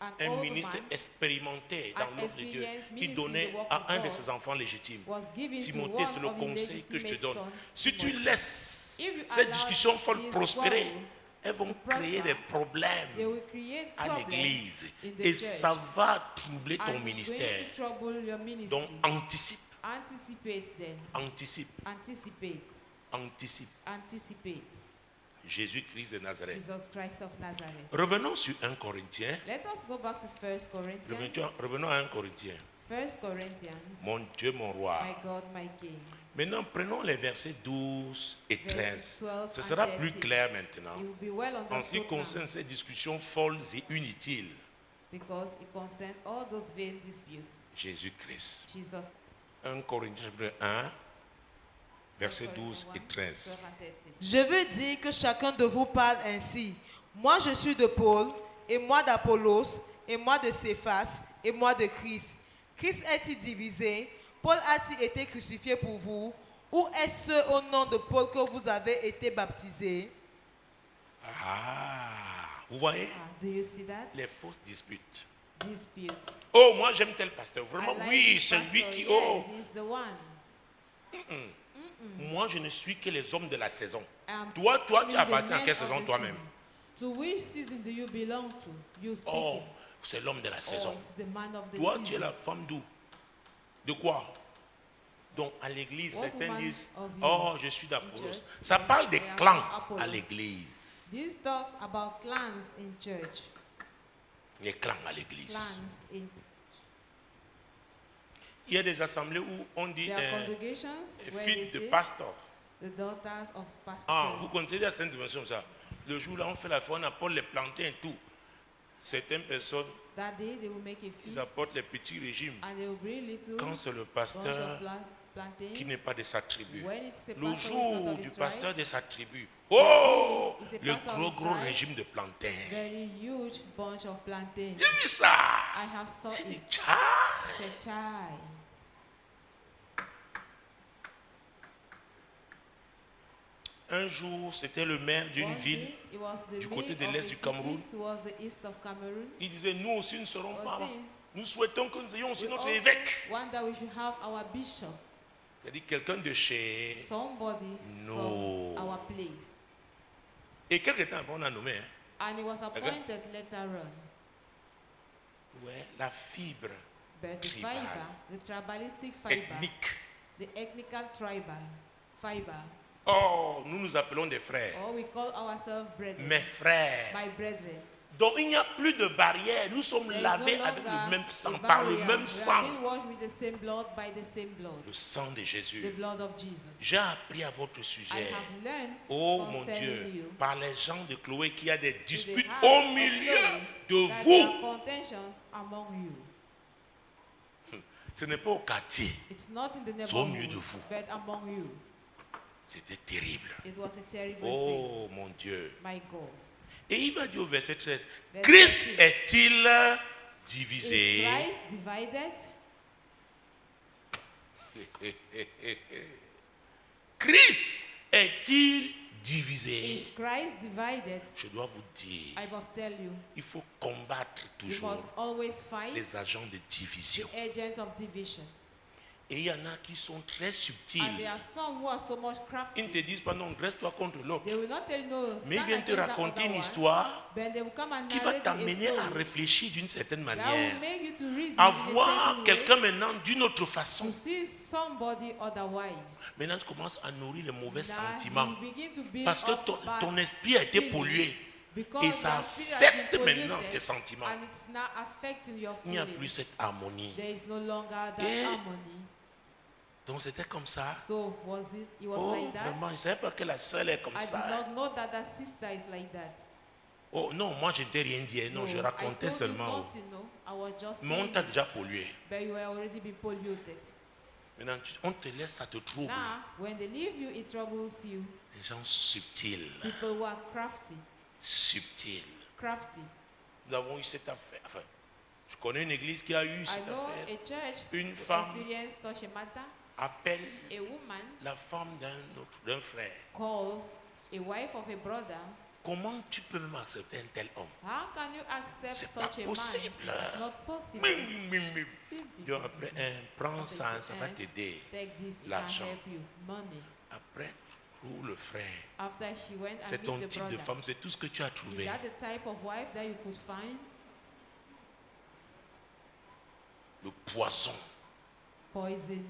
an un old ministre man, expérimenté dans an l'œuvre de Dieu, experienced qui ministry in donnait the work à of un de God, ses enfants légitimes. was given to Timothée, c'est one le of his conseil que je te legitimate donne. sons, Si tu Timothy. laisses If you ces allow discussions folles these prospérer, quarrels elles vont to créer prosper, des they problèmes will create à problems l'église in the et church. ça va troubler ton And it's ministère. going to trouble your ministry. Donc anticipe, Anticipate then. anticipe, Anticipate. anticipe. Anticipate. Jésus-Christ de Nazareth. Jesus Christ of Nazareth. Revenons sur 1 Corinthiens. Let us go back to 1 Corinthians. Revenons à 1 Corinthiens. 1 Corinthians. Mon Dieu, mon roi. My God, my King. Maintenant, prenons les versets 12 et 13. Verses 12 Ce and sera plus 13. clair maintenant. It will be well En ce qui understood now concerne ces discussions folles et inutiles. because it concerns all those vain disputes. Jésus-Christ. Jesus. 1 Corinthiens 1, versets 12 et 13. 12 and 13. Je veux dire que chacun de vous parle ainsi. Moi, je suis de Paul, et moi d'Apollos, et moi de Céphas, et moi de Christ. Christ est-il divisé? Paul a-t-il été crucifié pour vous? Ou est-ce au nom de Paul que vous avez été baptisés? Ah, vous voyez Do you see that? les fausses disputes. Disputes. Oh, moi j'aime tel pasteur. Vraiment, I like oui, this c'est lui pastor. qui. Yes, Oh, he's the one. moi je ne suis que les hommes de la saison. I'm Toi, tu only the appartiens à men quelle of saison the toi-même? season. To which season do you belong to? You speaking. Oh, c'est l'homme de la Oh, saison. it's the man of the Toi, tu es season. la femme d'où? De quoi? Donc à l'église, What certains woman disent, of you oh, je suis in d'Apollos. church? Ça parle des I am clans Apollos. à l'église. This talks about clans in church. Les clans à l'église. Clans in Il y a des assemblées où on dit There are congregations where they fils de say pasteur. the daughters of Ah, pastors. vous connaissez la Sainte Dimension, ça. Le jour là, on fait la fête, on apporte les plantains et tout. Certaines personnes, That day they will make a ils feast apportent les petits régimes. and they will bring little Quand c'est le bunch pasteur of plantains. qui n'est pas de sa tribu. When it's a Le pastor who is not jour of du his pasteur tribe, de sa tribu, oh, It's the le pastor of gros his gros tribe. régime de plantains. very huge bunch of plantains. J'ai vu ça. I have saw J'ai dit, it. tcha. It's a child. Un jour, c'était le maire d'une One ville. day, it was the du côté mayor de of l'est a du city Cameroun. towards the east of Cameroon. Il disait, nous aussi, nous ne serons Was pas. saying, Nous souhaitons que nous ayons aussi we notre also évêque. want that we should have our bishop, C'est-à-dire quelqu'un de chez... somebody No. from our place. Et quelque temps après, on a nommé. Hein. And he was appointed later on. Ouais, la fibre But the Tribal. fiber, the tribalistic fiber, ethnique. the ethnical tribal fiber, Oh, nous nous appelons des frères. or we call ourselves brethren, Mes frères. my brethren. Donc il n'y a plus de barrière. Nous sommes There is lavés no avec longer le même sang, a par le barrier. même We sang. have been washed with the same blood by the same blood, Le sang de the Jésus. blood of Jesus. J'ai appris à votre I sujet. have learned Oh mon concerning Dieu, you par les gens de Chloé qu'il y a des to the disputes house au of milieu Chloe de that there vous. are contentions among you. Ce n'est pas au quartier. It's not in the C'est au milieu de neighborhood, vous. but among you. C'était terrible. It was a terrible thing, Oh mon Dieu. my God. Et il va dire au verset 13, Verset Christ 13. est-il Is divisé? Christ divided? Christ est-il divisé? Is Christ divided? Je dois vous dire, I must tell you, il faut combattre you toujours must always fight les agents de division. the agents of division. Et il y en a qui sont très subtils. And there are some who are so much Ils ne te crafty. disent pas non, dresse-toi contre l'autre. They will not tell you no, Mais ils stand viennent te against that raconter other une one. histoire Then they will come and qui va narrate you a t'amener à story réfléchir d'une certaine that manière, will make you to reason à in a voir certain quelqu'un way, maintenant d'une autre façon. to see somebody otherwise. Maintenant, tu commences à nourrir les mauvais Now sentiments you begin to build parce que up bad ton esprit a été feelings pollué because et ça your spirit has affecte been maintenant polluted tes sentiments. and it's now affecting your Il n'y a feelings. plus cette harmonie. There is no longer that Et- harmony. Donc c'était comme ça. So was it? It was Oh, like that. vraiment, je ne savais pas que la seule est comme I did ça. not know that that sister is like that. Oh non, moi je ne t'ai rien dit. Non, je I racontais told you seulement. nothing, no. I was just Mais on saying t'a it, déjà pollué. but you were already been polluted. Maintenant, on te laisse, ça te trouble. Now, when they leave you, it troubles you. Les gens subtils. People who are crafty, Subtils. crafty. Nous avons eu cette affaire. Enfin, je connais une église qui a eu I cette know affaire. a church Une who femme experienced such a matter. Appelle A woman la femme d'un frère. called a wife of a brother. Comment tu peux même accepter un tel homme? How can you accept C'est pas such a man? possible. It is not possible. Bim, bim, bim. Bim, bim, Donc bim, après, bim. prends Après, ça, c'est ça va un, t'aider. Take this, it can L'argent. help you. Money. Après, trouve le frère. After she went C'est and ton meet the type de brother. femme, c'est tout ce que tu as Is trouvé. that the type of wife that you could find? Le poison Poison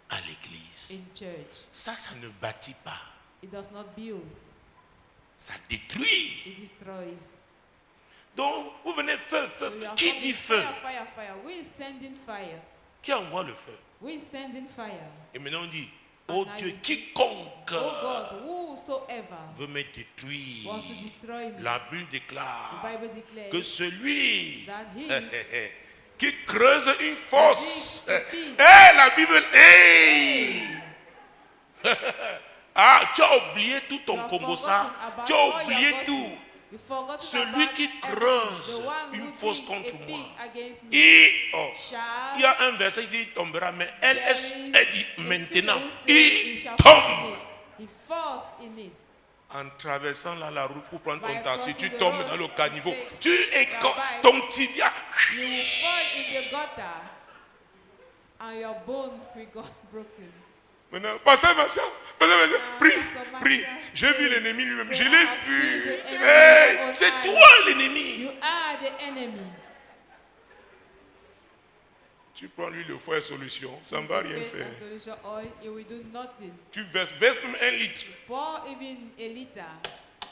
à l'église. in church. Ça ne bâtit pas. It does not build. Ça détruit. It destroys. Donc, vous venez feu, feu, So feu. you are Qui coming, dit feu? fire, fire, fire. Who is sending fire? Qui envoie le feu? Who is sending fire? Et maintenant on dit, And oh now Dieu, you say, quiconque Oh God, whosoever veut me détruire. wants to destroy me. La Bible déclare The Bible declares que celui that he qui creuse une fosse. digs a pit. La Bible. Hey! Ah, tu as oublié tout You ton have Congo ça. forgotten about Tu as all your oublié gossip. tout. You've forgotten Celui about qui everything. creuse The one une who fosse digs contre a moi. pit against me Il y shall. a un verset qui dit il tombera, mais elle, There is elle dit a maintenant, scripture who says he il shall fall in tombe. it. He falls in it. En traversant la route pour prendre By ton taxi, crossing tu the tombes road dans le to caniveau. take Tu es your bike. ton tibia. You will fall in the gutter and your bone will go broken. Maintenant, Pasteur Martial, prie, Pasteur Martial, prie. J'ai vu prie. l'ennemi lui-même, je I l'ai have vu. seen the enemy Hey, with my own c'est eyes. toi l'ennemi. You are the enemy. Tu prends lui le foie et solution, ça ne va rien Faith faire. and solution oil, it will do nothing. Tu verses même 1 litre. Pour even a liter,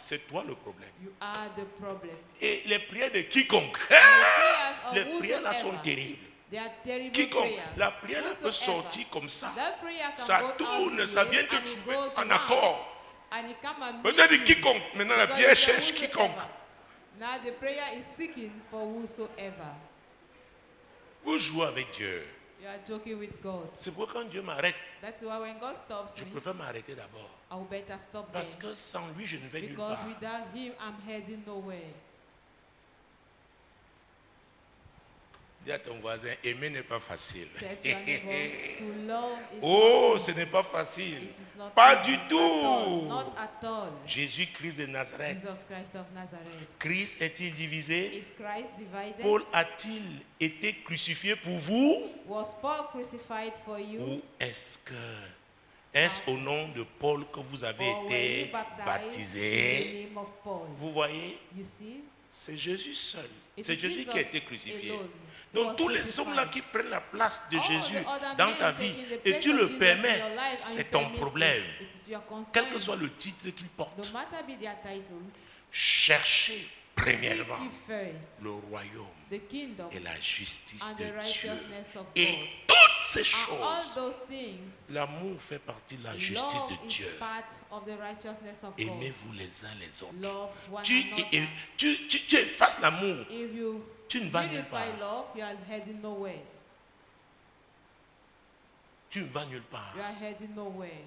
C'est toi le problème. you are the problem. Et les prières de quiconque, prayers of les prières là sont whosoever terribles. They are terrible Quiconque, prayers. la prière elle peut Whosoever, sortir comme ça. that prayer can Ça go out tourne, this ça way, vient que and it goes en round, accord. and it come and Peut-être meet you. quiconque. Maintenant la Because prière it's a cherche whosoever. quiconque. Now the prayer is seeking for whosoever. Vous jouez avec Dieu. You are joking with God. C'est pourquoi quand Dieu m'arrête, That's why when God stops je me, préfère m'arrêter d'abord. I will better stop Parce there. que sans lui, je ne vais nulle Because part. without Him, I'm heading nowhere. Dis à ton voisin, aimer n'est pas facile. That's your neighbor. To love is Oh, not ce easy. n'est pas facile. It is not Pas easy du at all. tout. Not at all. Jésus-Christ de Nazareth. Jesus Christ of Nazareth. Christ est-il divisé? Is Christ divided? Paul a-t-il été crucifié pour vous? Was Paul crucified for you? Ou est-ce au nom de Paul que vous avez Or were you été baptized in baptisé? the name of Paul? Vous voyez, You see? c'est Jésus seul. It C'est is Jésus qui a été Jesus crucifié. alone who was Donc tous les crucified. hommes-là qui prennent la place de All Jésus the other dans men ta vie taking the et place tu of le Jesus in permets, your life and you c'est ton permit problème. It is your concern. Quel que soit le titre qu'ils portent, No matter be their title, cherchez seek premièrement ye first le royaume the kingdom et la justice and de the Dieu. righteousness of Et God. toutes ces And all choses, those things, l'amour fait partie de la justice love de is Dieu. part of the righteousness of God. Aimez-vous les uns les autres. Love one Tu, another. tu effaces l'amour, If you tu ne vas nulle part. unify love, you are heading nowhere. Tu ne vas nulle part. You are heading nowhere.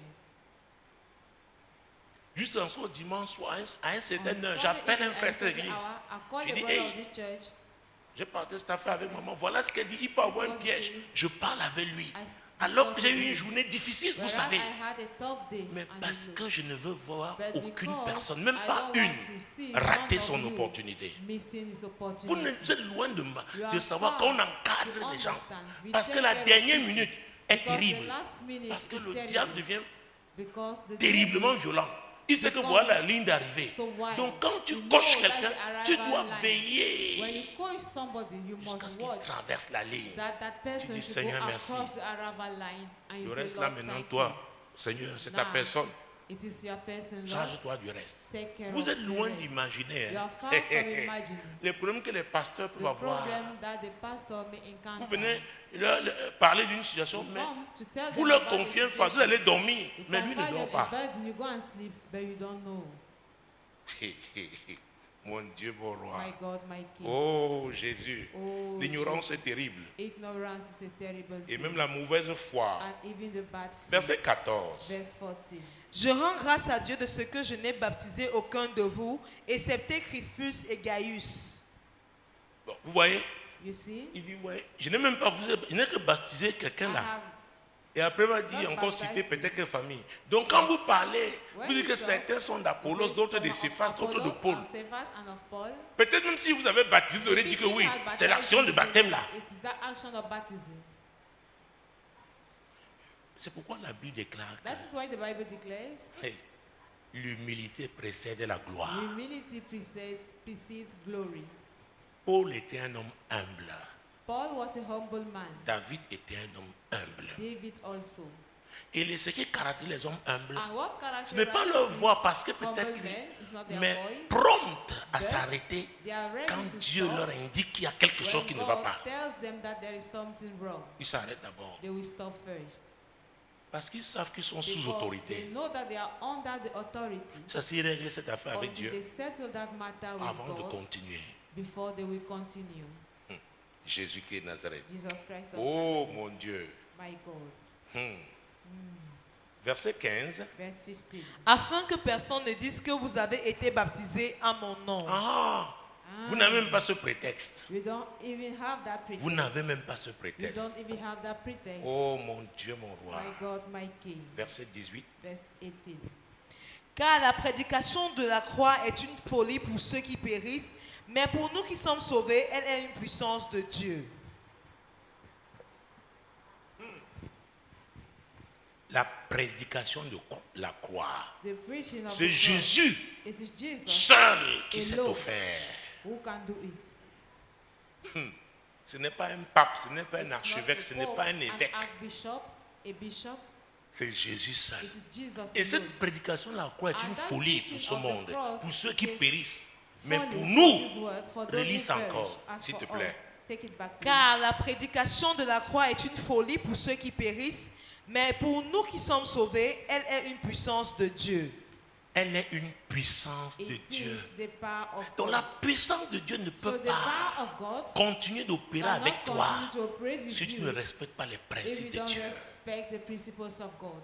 Juste un soir, dimanche soir, à un certain On heure, Sunday j'appelle un evening, frère at de a certain l'église. hour, I call Je a dis, brother hey, of this church. j'ai partagé cette affaire avec maman. Voilà ce qu'elle dit. Il peut avoir un what he piège. said. Je parle avec lui. I Alors que discuss j'ai with eu une him. journée difficile, vous Whereas savez. I had a tough day, Mais and parce you que je ne veux voir But aucune because personne, même I pas don't une, want to see rater none of son you opportunité. missing his Vous opportunity. êtes loin de You are savoir far qu'on encadre to les gens. understand. We Parce que take la care of dernière people. minute est Because the terrible. last minute Parce que is le terrible. diable devient Because the terriblement devil- violent. Il sait que Because- voilà la ligne d'arrivée. So why? Donc quand tu You coches know quelqu'un, that's the tu arrival dois line. When veiller you coach somebody, you jusqu'à ce must qu'il watch traverse la ligne. that person dis, should Seigneur, go merci. across the arrival line, and you Le say, reste là Lord, maintenant, thank toi, you. Seigneur, c'est ta Now, personne. It is your person, Lord. Charge-toi du reste. Take care Vous of êtes the loin rest. d'imaginer. You hein. are far from imagining Les problèmes que les pasteurs the peuvent avoir. problem that the pastor may Vous encounter. venez parler d'une situation, You mais come to tell vous them leur about the confiez une situation. phase, vous allez dormir, You mais lui ne confide dort them a pas. burden, you go and sleep, but you don't know. Mon Dieu, mon roi. My God, my King. Oh Jésus, Oh, l'ignorance Jesus. est terrible. Ignorance is a terrible Et thing. même la mauvaise foi. And even the bad faith. Verset 14. Verse 14. Je rends grâce à Dieu de ce que je n'ai baptisé aucun de vous, excepté Crispus et Gaius. Bon, vous voyez, You see? il dit, ouais, je n'ai même pas, je n'ai que baptisé quelqu'un I là. have, Et après, il va dire Not encore citer baptized. peut-être quelle famille. Donc quand vous parlez, When vous dites you que talk, certains sont you d'Apollos, say d'autres de some of Céphas, d'autres de Apollos, Paul. of Cephas and of Paul. Peut-être même si vous avez baptisé, vous aurez dit que Maybe oui, he had c'est baptized l'action de you, baptême là. It is that action of baptism. C'est pourquoi la Bible déclare That is why the Bible declares que hey, l'humilité précède la gloire. humility precedes glory. Paul était un homme humble. Paul was a humble man. David était un homme humble. David also. Et ce qui caractérise les hommes humbles, And what ce n'est pas leur voix parce que humble peut-être, men is not their mais voice. prompte à But s'arrêter they are ready quand to Dieu stop leur indique qu'il y a quelque chose when qui ne va God pas. tells them that there is something wrong. Ils s'arrêtent d'abord They will stop first. parce qu'ils savent qu'ils sont sous Because they autorité. know that they are under the authority Ça s'est réglé cette affaire avec until Dieu they settle that matter with avant de God continuer. before they will continue. Jésus-Christ de Nazareth. Jesus Christ of Oh Nazareth, mon Dieu. my God. Verset 15. Verse 15. Afin que personne ne dise que vous avez été baptisés à mon nom. Ah, vous n'avez même pas ce prétexte. We don't even have that pretext. Vous n'avez même pas ce We prétexte. don't even have that pretext. Oh mon Dieu, mon roi. My God, my King. Verset 18. Verse 18. Car la prédication de la croix est une folie pour ceux qui périssent, mais pour nous qui sommes sauvés, elle est une puissance de Dieu. La prédication de la croix. The preaching of C'est the cross. Jésus It is Jesus seul qui s'est alone offert. who can do it. Ce n'est pas un pape, ce n'est pas un It's not archevêque, a ce n'est pope, pas un an évêque. archbishop, a bishop. C'est Jésus seul. It is Jesus Et alone. cette prédication de la croix est And une that folie preaching pour ce of the monde, cross pour ceux is qui a périssent. Mais Folly pour for nous, this word, for those who relis perish. encore, As s'il for te plaît. us, take it back, please. Car la prédication de la croix est une folie pour ceux qui périssent, mais pour nous qui sommes sauvés, elle est une puissance de Dieu. Elle est une puissance de It Dieu. is the power of Donc God. la puissance de Dieu ne So peut the pas power of God continuer d'opérer cannot avec toi continue to operate with si tu you ne respectes pas les if principes you de don't Dieu. respect the principles of God.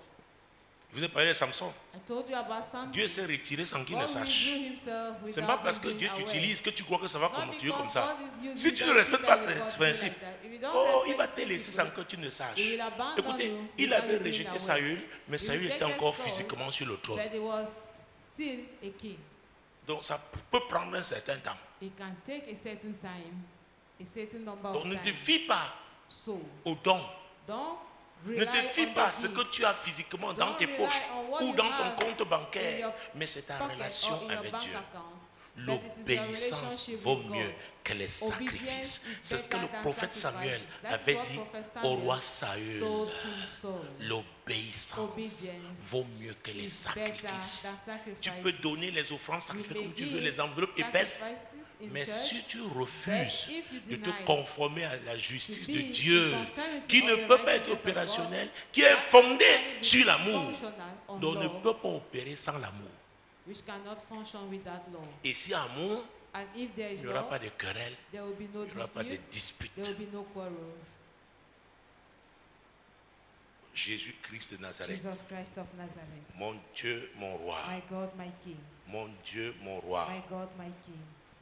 Je vous ai parlé de Samson. I told you about Samson. Dieu s'est retiré sans qu'il ne God sache. withdrew himself Ce n'est without pas parce him que being Dieu aware. t'utilise que tu crois que ça va Not continuer comme because ça. God is using Si tu you ne that respectes think pas that ces will continue principes, like that. If you don't oh, il respect va his te laisser sans principles, que tu ne saches. he will abandon Écoutez, you il without avait you being rejeté aware. Saül, mais He Saül était rejected encore Saul, physiquement sur le trône. but he was still a king. Donc ça peut prendre un certain temps. It can take a certain time, a certain number Donc of ne te time. fie pas So au don. don't Ne rely te fie on pas à the ce que gift tu as physiquement dans Don't tes rely poches on what ou you dans have ton compte in bancaire, your mais c'est ta pocket relation or in your avec bank Dieu. account. But it is your L'obéissance relationship vaut with mieux God. que les Obedience sacrifices. is C'est ce que le better than prophète Samuel sacrifices. That's avait what dit Prophet au Samuel roi Saül. told King Saul. L'obéissance Obedience vaut mieux que les is better sacrifices. than Tu sacrifices. peux donner les offrandes You sacrifiées may comme tu veux, give les enveloppes épaisses, sacrifices in mais church, si tu refuses but if you de te deny conformer à la justice to de be Dieu, in conformity qui of ne the peut pas être righteousness of opérationnel, God, qui est that fondé can only be sur l'amour, functional on donc ne love, peut pas opérer sans l'amour. which cannot function without love. Et si amour, And if there il is n'y aura love, pas de querelle, there will be no il n'y aura pas de dispute, dispute. there will be no quarrels. Jésus-Christ de Nazareth, Jesus Christ of Nazareth, mon Dieu, mon roi, my God, my King, mon Dieu, mon roi. my God, my King.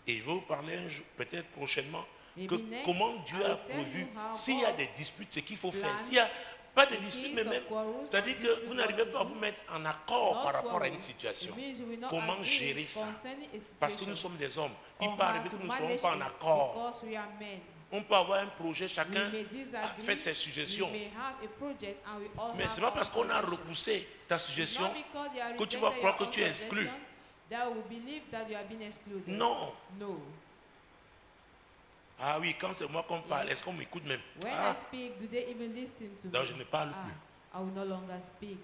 Et je vais vous parler un jour, peut-être prochainement, Maybe que next, comment Dieu I a will tell prévu, you how s'il y a God des disputes, ce qu'il faut faire. planned S'il n'y a pas de in disputes, case mais of même, quarrels c'est-à-dire or que disputes, vous what n'arrivez to pas à do, vous mettre en accord not par rapport à quarrel. une situation. It means you will not Comment agree gérer ça? concerning a Parce que nous situation sommes des hommes. Il or peut how arriver to que nous ne soyons manage pas en it accord. because we are men. On peut avoir un projet, chacun We may a disagree, fait ses we suggestions. may have a project and we all Mais have ce n'est pas our parce qu'on a suggestions. repoussé ta It's suggestion not because they are que tu rejected vas croire your que tu es own exclu. suggestion that we believe that you have been excluded. Non. No. Ah oui, quand c'est moi qu'on parle, Yes. est-ce qu'on m'écoute même? When Ah, I speak, do they even listen to donc me? je ne parle Ah, plus. I will no longer speak.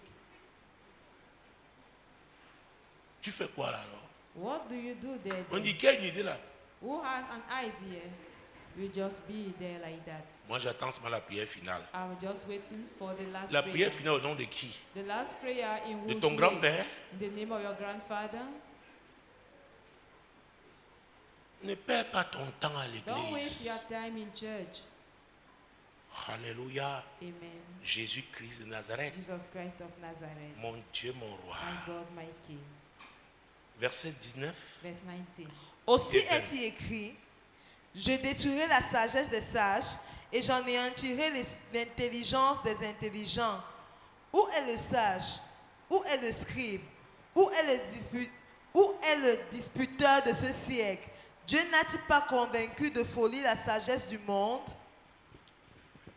Tu fais quoi là alors? What do you do there On then? dit, quelle idée là? Who has an idea? You just be there like that. Moi j'attends seulement la prière finale. I'm just waiting for the last La prayer. prière finale au nom de qui? The last prayer in De whose ton name? grand-père? In the name of your grandfather. Ne perds pas ton temps à Don't waste l'église. your time in church. Alléluia. Amen. Jésus-Christ de Nazareth. Jesus Christ of Nazareth. Mon Dieu, mon roi. My God, my King. Verset 19. Verse 19. Aussi Amen. est-il écrit, je détruirai la sagesse des sages et j'anéantirai l'intelligence des intelligents. Où est le sage? Où est le scribe? Où est le disputeur de ce siècle? Dieu n'a-t-il pas convaincu de folie la sagesse du monde?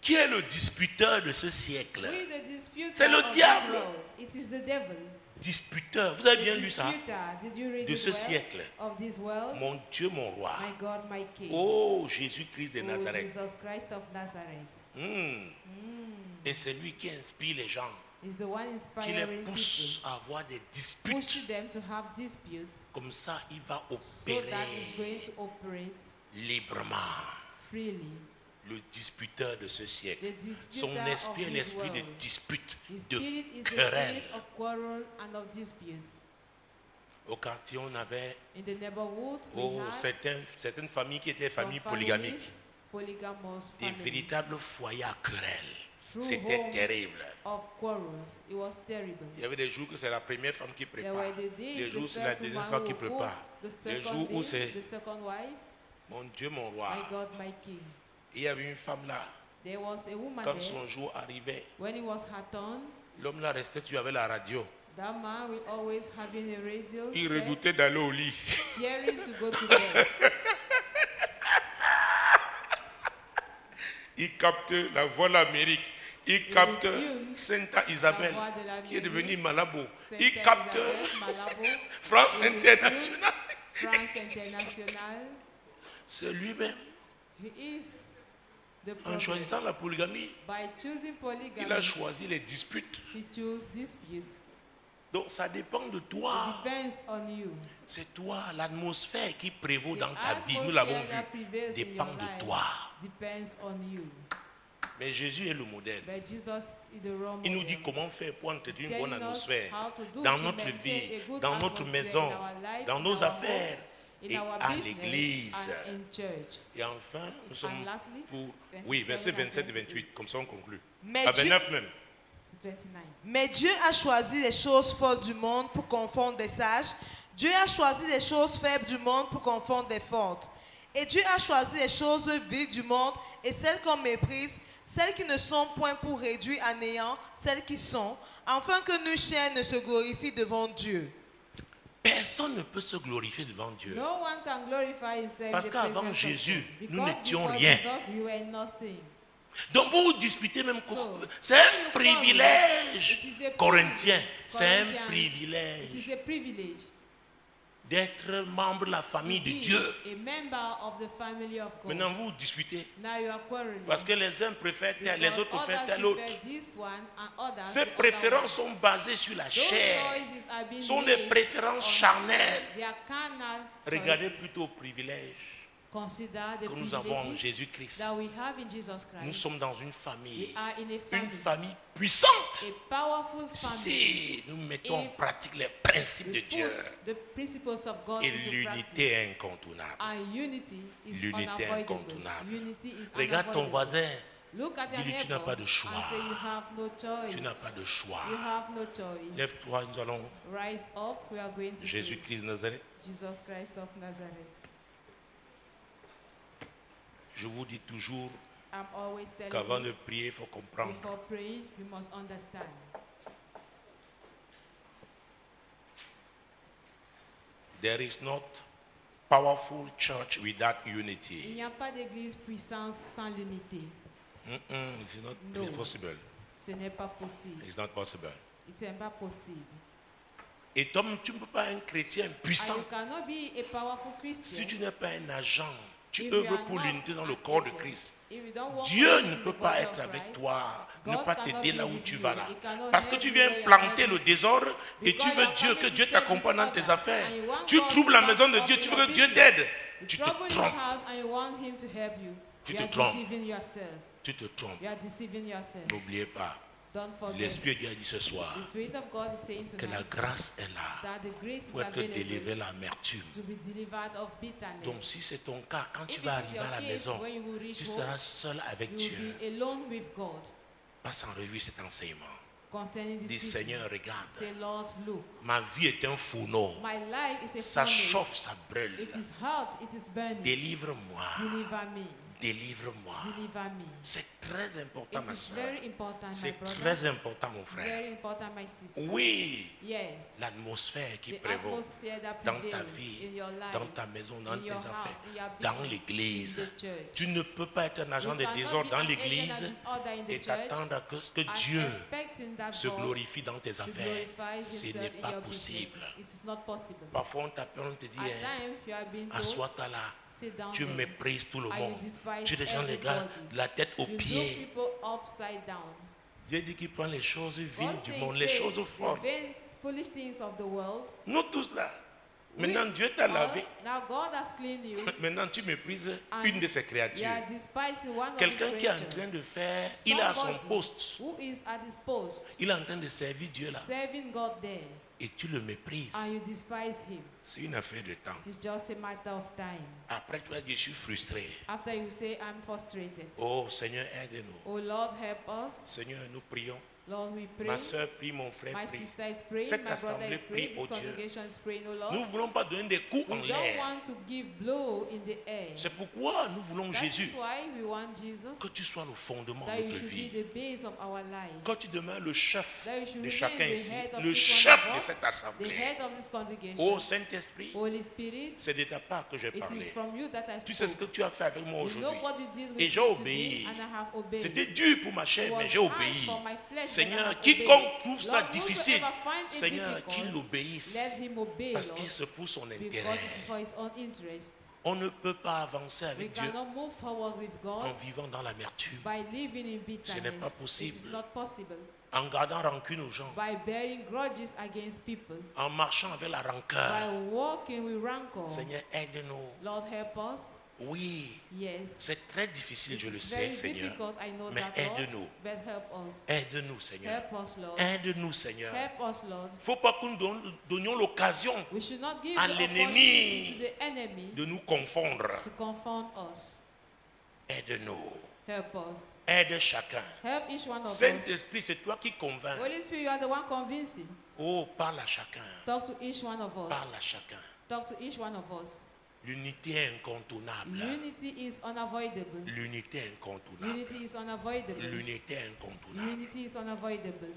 Qui est le disputeur de ce siècle? Who is the disputer C'est le of this diable. world? It is the devil. Disputeur. Vous avez The bien lu ça? disputer. Did you read De it ce well? siècle. Of this world? Mon Dieu, mon roi. My God, my King. Oh, Jésus-Christ de Oh, Nazareth. Jesus Christ of Nazareth. Et c'est lui qui inspire les gens, Is the one qui les inspiring pousse people, à avoir des disputes. pushing them to have disputes, Comme ça, il va so that is opérer going to operate librement. freely. Le disputeur de ce siècle. The disputer Son esprit est of this l'esprit de world. dispute, His de spirit is the querelle. spirit of quarrel and of disputes. Au quartier, on avait In the neighborhood, we had certaines familles qui étaient some familles polygamiques. families, polygamous Des families, véritables foyers à querelle. True C'était home terrible. of quarrels. It was terrible. Il y avait des jours que c'est la première femme qui There prépare. were the Des days, jours the c'est la first deuxième woman femme qui who cooked, prépare. the Des second jours où day, c'est the second wife. mon Dieu, mon roi. My God, my King. Il y avait une femme là. There was a woman Quand there. son jour arrivait, When it was her turn, l'homme là restait, tu avais la radio. that man will always having a radio Il set, redoutait d'aller au lit. fearing to go to bed. Il capte la voix de l'Amérique. Il capte tune Sainte Isabelle, voix de l'Amérique, qui est devenue Malabo. Sainte Il capte Isabelle, Malabo, France il tune Internationale. France International. C'est lui-même. He is the En problem. choisissant la polygamie, By choosing il a polygamy, choisi les disputes. he chose disputes. Donc ça dépend de It toi. depends on you. C'est toi, l'atmosphère qui prévaut The dans ta vie. Nous atmosphere l'avons that vu. prevails in Dépend your de life toi. depends on you. Mais Jésus est le modèle. But Jesus is the role Il nous model. dit comment faire pour entretenir une He's bonne telling us atmosphère how to do dans to notre maintain vie, a good dans notre atmosphere maison, in our life, dans in nos our affaires home, et in our à business l'église. and in church. Et enfin, nous sommes And lastly, pour... 27 Oui, versets and 27 et 28. 28, comme ça on conclut. Mais À Dieu- 29 même. To 29. Mais Dieu a choisi les choses folles du monde pour confondre des sages. Dieu a choisi les choses faibles du monde pour confondre des fortes. Et Dieu a choisi les choses viles du monde et celles qu'on méprise, celles qui ne sont point pour réduire à néant celles qui sont, afin que nul chair ne se glorifie devant Dieu. Personne ne peut se glorifier devant Dieu. No one can glorify himself Parce in the qu'avant presence of Jésus, God. nous Because n'étions before rien. Jesus, you were nothing. Donc vous vous disputez même. So, C'est when un you come, privilège. it is a Corinthien, privilege. c'est un Corinthians, privilège It is a privilege d'être membre de la famille to de be Dieu. a member of the family of God. Maintenant vous vous disputez. Now you are quarreling. Parce que les uns préfèrent tel, les Because autres préfèrent others tel autre. prefer this one and others Ces the other préférences one. sont basées sur la Those chair. choices are being Sont made des préférences on charnelles. They are carnal Regardez choices. plutôt au privilège Consider the que nous avons en privileges Jésus-Christ. that we have in Jesus Christ. Nous sommes dans une We famille. are in a Une family, famille puissante. a powerful family. Si nous mettons en If pratique les principes de We Dieu, put the principles of God et into l'unité practice. est incontournable. And unity is L'unité est unavoidable. incontournable. Unity is Regarde ton unavoidable. voisin. Look at your Dis-lui, tu neighbor n'as pas de choix. and say you have no choice. Tu n'as pas de choix. You have no choice. Lève-toi, nous allons. Rise up. We are going to pray. Jésus-Christ de Nazareth. Jesus Christ of Nazareth. Je vous dis toujours I'm always telling qu'avant you, de prier, il faut comprendre. before praying, you must understand. There is not powerful church without Il unity. n'y a pas d'église puissance sans l'unité. It's not No. possible. Ce n'est pas possible. It's not possible. Ce n'est pas possible. Et toi, tu ne peux pas être un chrétien And puissant you cannot be a powerful Christian si tu n'es pas un agent. Tu if œuvres you are pour not l'unité dans le an corps de agent. Christ. If you don't work Dieu for it ne in the peut pas body être of avec Christ, toi, ne God pas cannot t'aider be là où with tu you. vas là. He cannot Parce que help tu you viens where you are planter headed. le désordre et Because tu you veux are Dieu coming que to Dieu set t'accompagne dans disorder tes affaires. and you want Tu God troubles to la back maison de up Dieu, in tu your veux que Dieu business. t'aide. You Tu te trouble his trompes. house and you want him to help you. Tu You te are trompes. deceiving yourself. Tu te trompes. You are deceiving yourself. N'oubliez pas, Don't forget. l'Esprit de Dieu a dit ce soir The Spirit of God is saying que la tonight grâce est là that the grace is pour être délivré available l'amertume. to be delivered of bitterness. Donc si c'est ton cas, quand tu If vas it is arriver à your la case, maison, when you will reach tu home, seras seul avec you Dieu. will be alone with God. Passe en revue cet enseignement. Concerning this Dis teaching, Seigneur, regarde, say, Lord, look, ma vie est un fourneau. my life is a Ça furnace. chauffe, ça brûle. It is hot, it is burning. Délivre-moi. Deliver me. Délivre-moi. Deliver me. C'est très important, It ma is soeur. very important, my C'est brother. très important, mon It's frère. very important, my sister. Oui, Yes. l'atmosphère qui The prévaut atmosphere that dans ta prevails vie, in your life, dans ta maison, dans in tes your house, affaires, in your dans business, l'église. in the church. Tu ne peux pas être un agent You de cannot désordre be dans an agent of l'église disorder in the et church t'attendre à ce que and Dieu expecting that se God glorifie dans tes should affaires. glorify Ce himself n'est in pas your possible. business. It is not possible. Parfois, on t'appelle, on te dit, At hein, times, you are being told, assois-toi là. sit down Tu there. méprises tout le And you monde. despise Tu descends les gars, everybody. la tête aux You look pieds. people upside down. Dieu dit qu'il prend les choses viles God du says monde, les take choses the fortes. vain, foolish things of the world. Nous tous là. Maintenant, Dieu t'a lavé. Now God has cleaned you. Maintenant, tu méprises And une de ses You créatures. are despising one of his Quelqu'un qui est en creatures. train de faire, il est à son Somebody poste. who is at his post, Il est en train de servir Dieu là. serving God there, Et tu le méprises. and you despise him. C'est une affaire de temps. It is just a matter of time. Après, tu vas dire, je suis frustré. After you say, I'm frustrated. Oh Seigneur, aide-nous. Oh Lord, help us. Seigneur, nous prions. Lord, we pray. Ma soeur prie, mon frère My prie. sister is praying. Cette My brother assemblée is praying. prie, This oh Dieu. congregation is praying, oh Nous Lord. ne voulons pas donner des coups en We don't l'air. want to give blow in the air. C'est pourquoi nous voulons That Jésus. is why we want Jesus. Que tu sois le fondement That de you notre should be vie. the base of our life. Quand tu demeures le chef That you should de remain chacun the ici, head of le each one chef of de us, cette the assemblée. head of this congregation. Oh Saint-Esprit, Holy Spirit, c'est de ta part que j'ai it is parlé. from you that I Tu sais ce que spoke. tu as fait avec moi You know aujourd'hui. what you did with Et me j'ai today, obéi. and I have obeyed. C'était dur pour ma It chair, mais was j'ai harsh obéi. for my flesh, but I Seigneur, have quiconque obeyed. trouve ça Lord, difficile, whosoever find it Seigneur, difficult, qu'il l'obéisse. let him obey, Parce Lord, qu'il se pour son because intérêt. it is for his own interest. On ne peut pas avancer We avec Dieu cannot move forward with en God vivant dans l'amertume, by living in Ce n'est pas bitterness. It possible. is not possible. en gardant rancune aux gens, By bearing grudges against people. en marchant avec la rancœur. By walking with rancor. Seigneur, aide-nous. Lord, help us. Oui, Yes. c'est très difficile, je le It's sais, very Seigneur. difficult, I know Mais that, Lord. aide-nous. But help us. Aide-nous, Seigneur. Help us, Lord. Aide-nous, Seigneur. Help us, Lord. Il ne faut pas que nous donnions l'occasion We should not give à the l'ennemi opportunity to the enemy de nous confondre. to confound us. Aide-nous. Help us. Aide chacun. Help each one of us. Saint-Esprit, c'est toi qui convaincs. Holy Spirit, you are the one convincing. Oh, parle à chacun. Talk to each one of us. Parle à chacun. Talk to each one of us. L'unité est incontournable. Unity is unavoidable. L'unité est incontournable. Unity is unavoidable. L'unité est incontournable. Unity is unavoidable.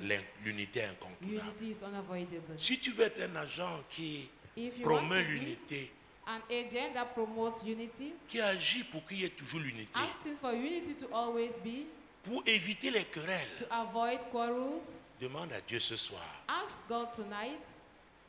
L'unité est incontournable. Unity is unavoidable. Si tu veux être un agent qui If you want promeut to be l'unité, an agent that promotes unity, qui agit pour qu'il y ait toujours l'unité, acting for unity to always be, pour éviter les querelles, to avoid quarrels, demande à Dieu ce soir ask God tonight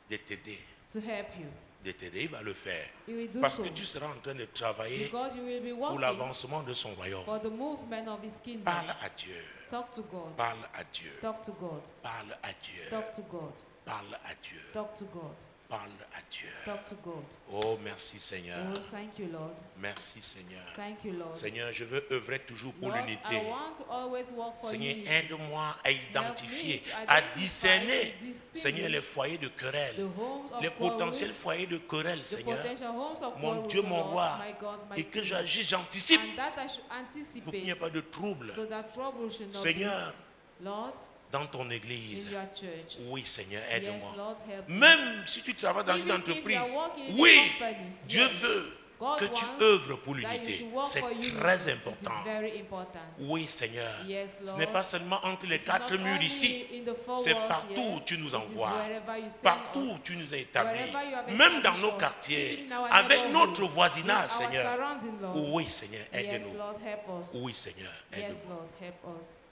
de t'aider. to help you. De t'aider, il va le faire. He will do Parce so. que tu seras en train de travailler Because you will be pour working l'avancement de son royaume. for the movement of His kingdom. Parle à Dieu. Talk to God. Parle à Dieu. Talk to God. Parle à Dieu. Talk to God. Parle à Dieu. Talk to God. Parle à Dieu. Talk to God. Oh, merci Seigneur. Oh, thank you, Lord. Merci Seigneur. Thank you, Lord. Seigneur, je veux œuvrer toujours pour Lord, l'unité. I want to always work for Seigneur, unity. aide-moi à identifier, to à identify, discerner, to distinguish Seigneur, les foyers de querelle, The homes of les quarrels, potentiels foyers de querelle, the Seigneur. potential homes of Mon quarrels, Dieu, O mon Lord, roi, my God, my et que King. j'agisse, j'anticipe And that I should pour qu'il n'y ait anticipate pas de trouble. so that trouble should not Seigneur, be. Lord, dans ton in église, your church. oui, Seigneur, Yes, aide-moi. Lord, help me. Même si tu travailles dans une Even if you entreprise, are working in a oui, company, Dieu yes, veut God que tu wants œuvres pour that you l'unité. should work C'est for unity. très It important. is very important. Oui, Seigneur. Yes, Ce Lord. n'est pas seulement entre les It's quatre not murs only ici. in the four C'est walls partout here. où tu nous It is envoies. wherever you send Partout us. où tu nous as établis. Wherever you have Même dans established nos us, quartiers. even in our Avec neighborhood, notre voisinage, in our Seigneur. surrounding, Lord. Oui, Seigneur, Yes, aide-nous. Lord, help us. Oui, Seigneur, Yes, aide-nous. Lord, help us.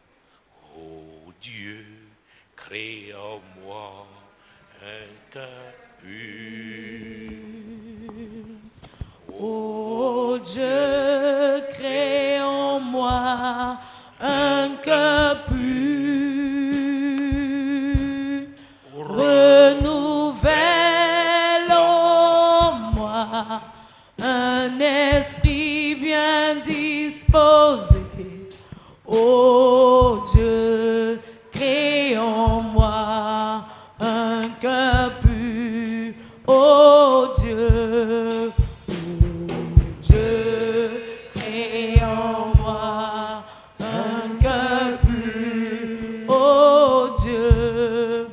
Oh Dieu, crée en moi un cœur pur. Ô Dieu, crée en moi un cœur pur, renouvelle en moi un esprit bien disposé. Ô Dieu, crée en moi un cœur pur. Ô Dieu, crée en moi un cœur pur. Oh Dieu,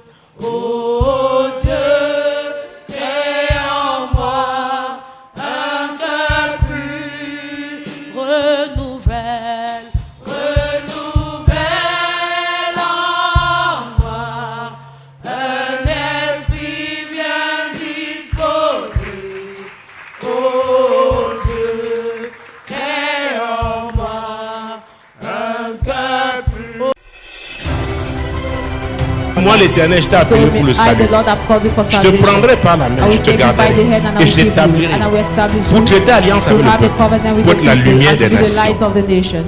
crée en moi un cœur pur. Renouvelle en moi un esprit bien disposé. Oh Dieu, crée en moi un cœur pur. Moi, l'Éternel, je t'ai appelé told me, pour le I, salut. the Lord, have called you for Je te salvation. prendrai par la I main, will je te take you by garderai the hand and I et will je keep you, t'établirai and I will establish pour you traiter alliance to avec le have a peuple, covenant with pour the être la people lumière and to des be the light nations. of the nation.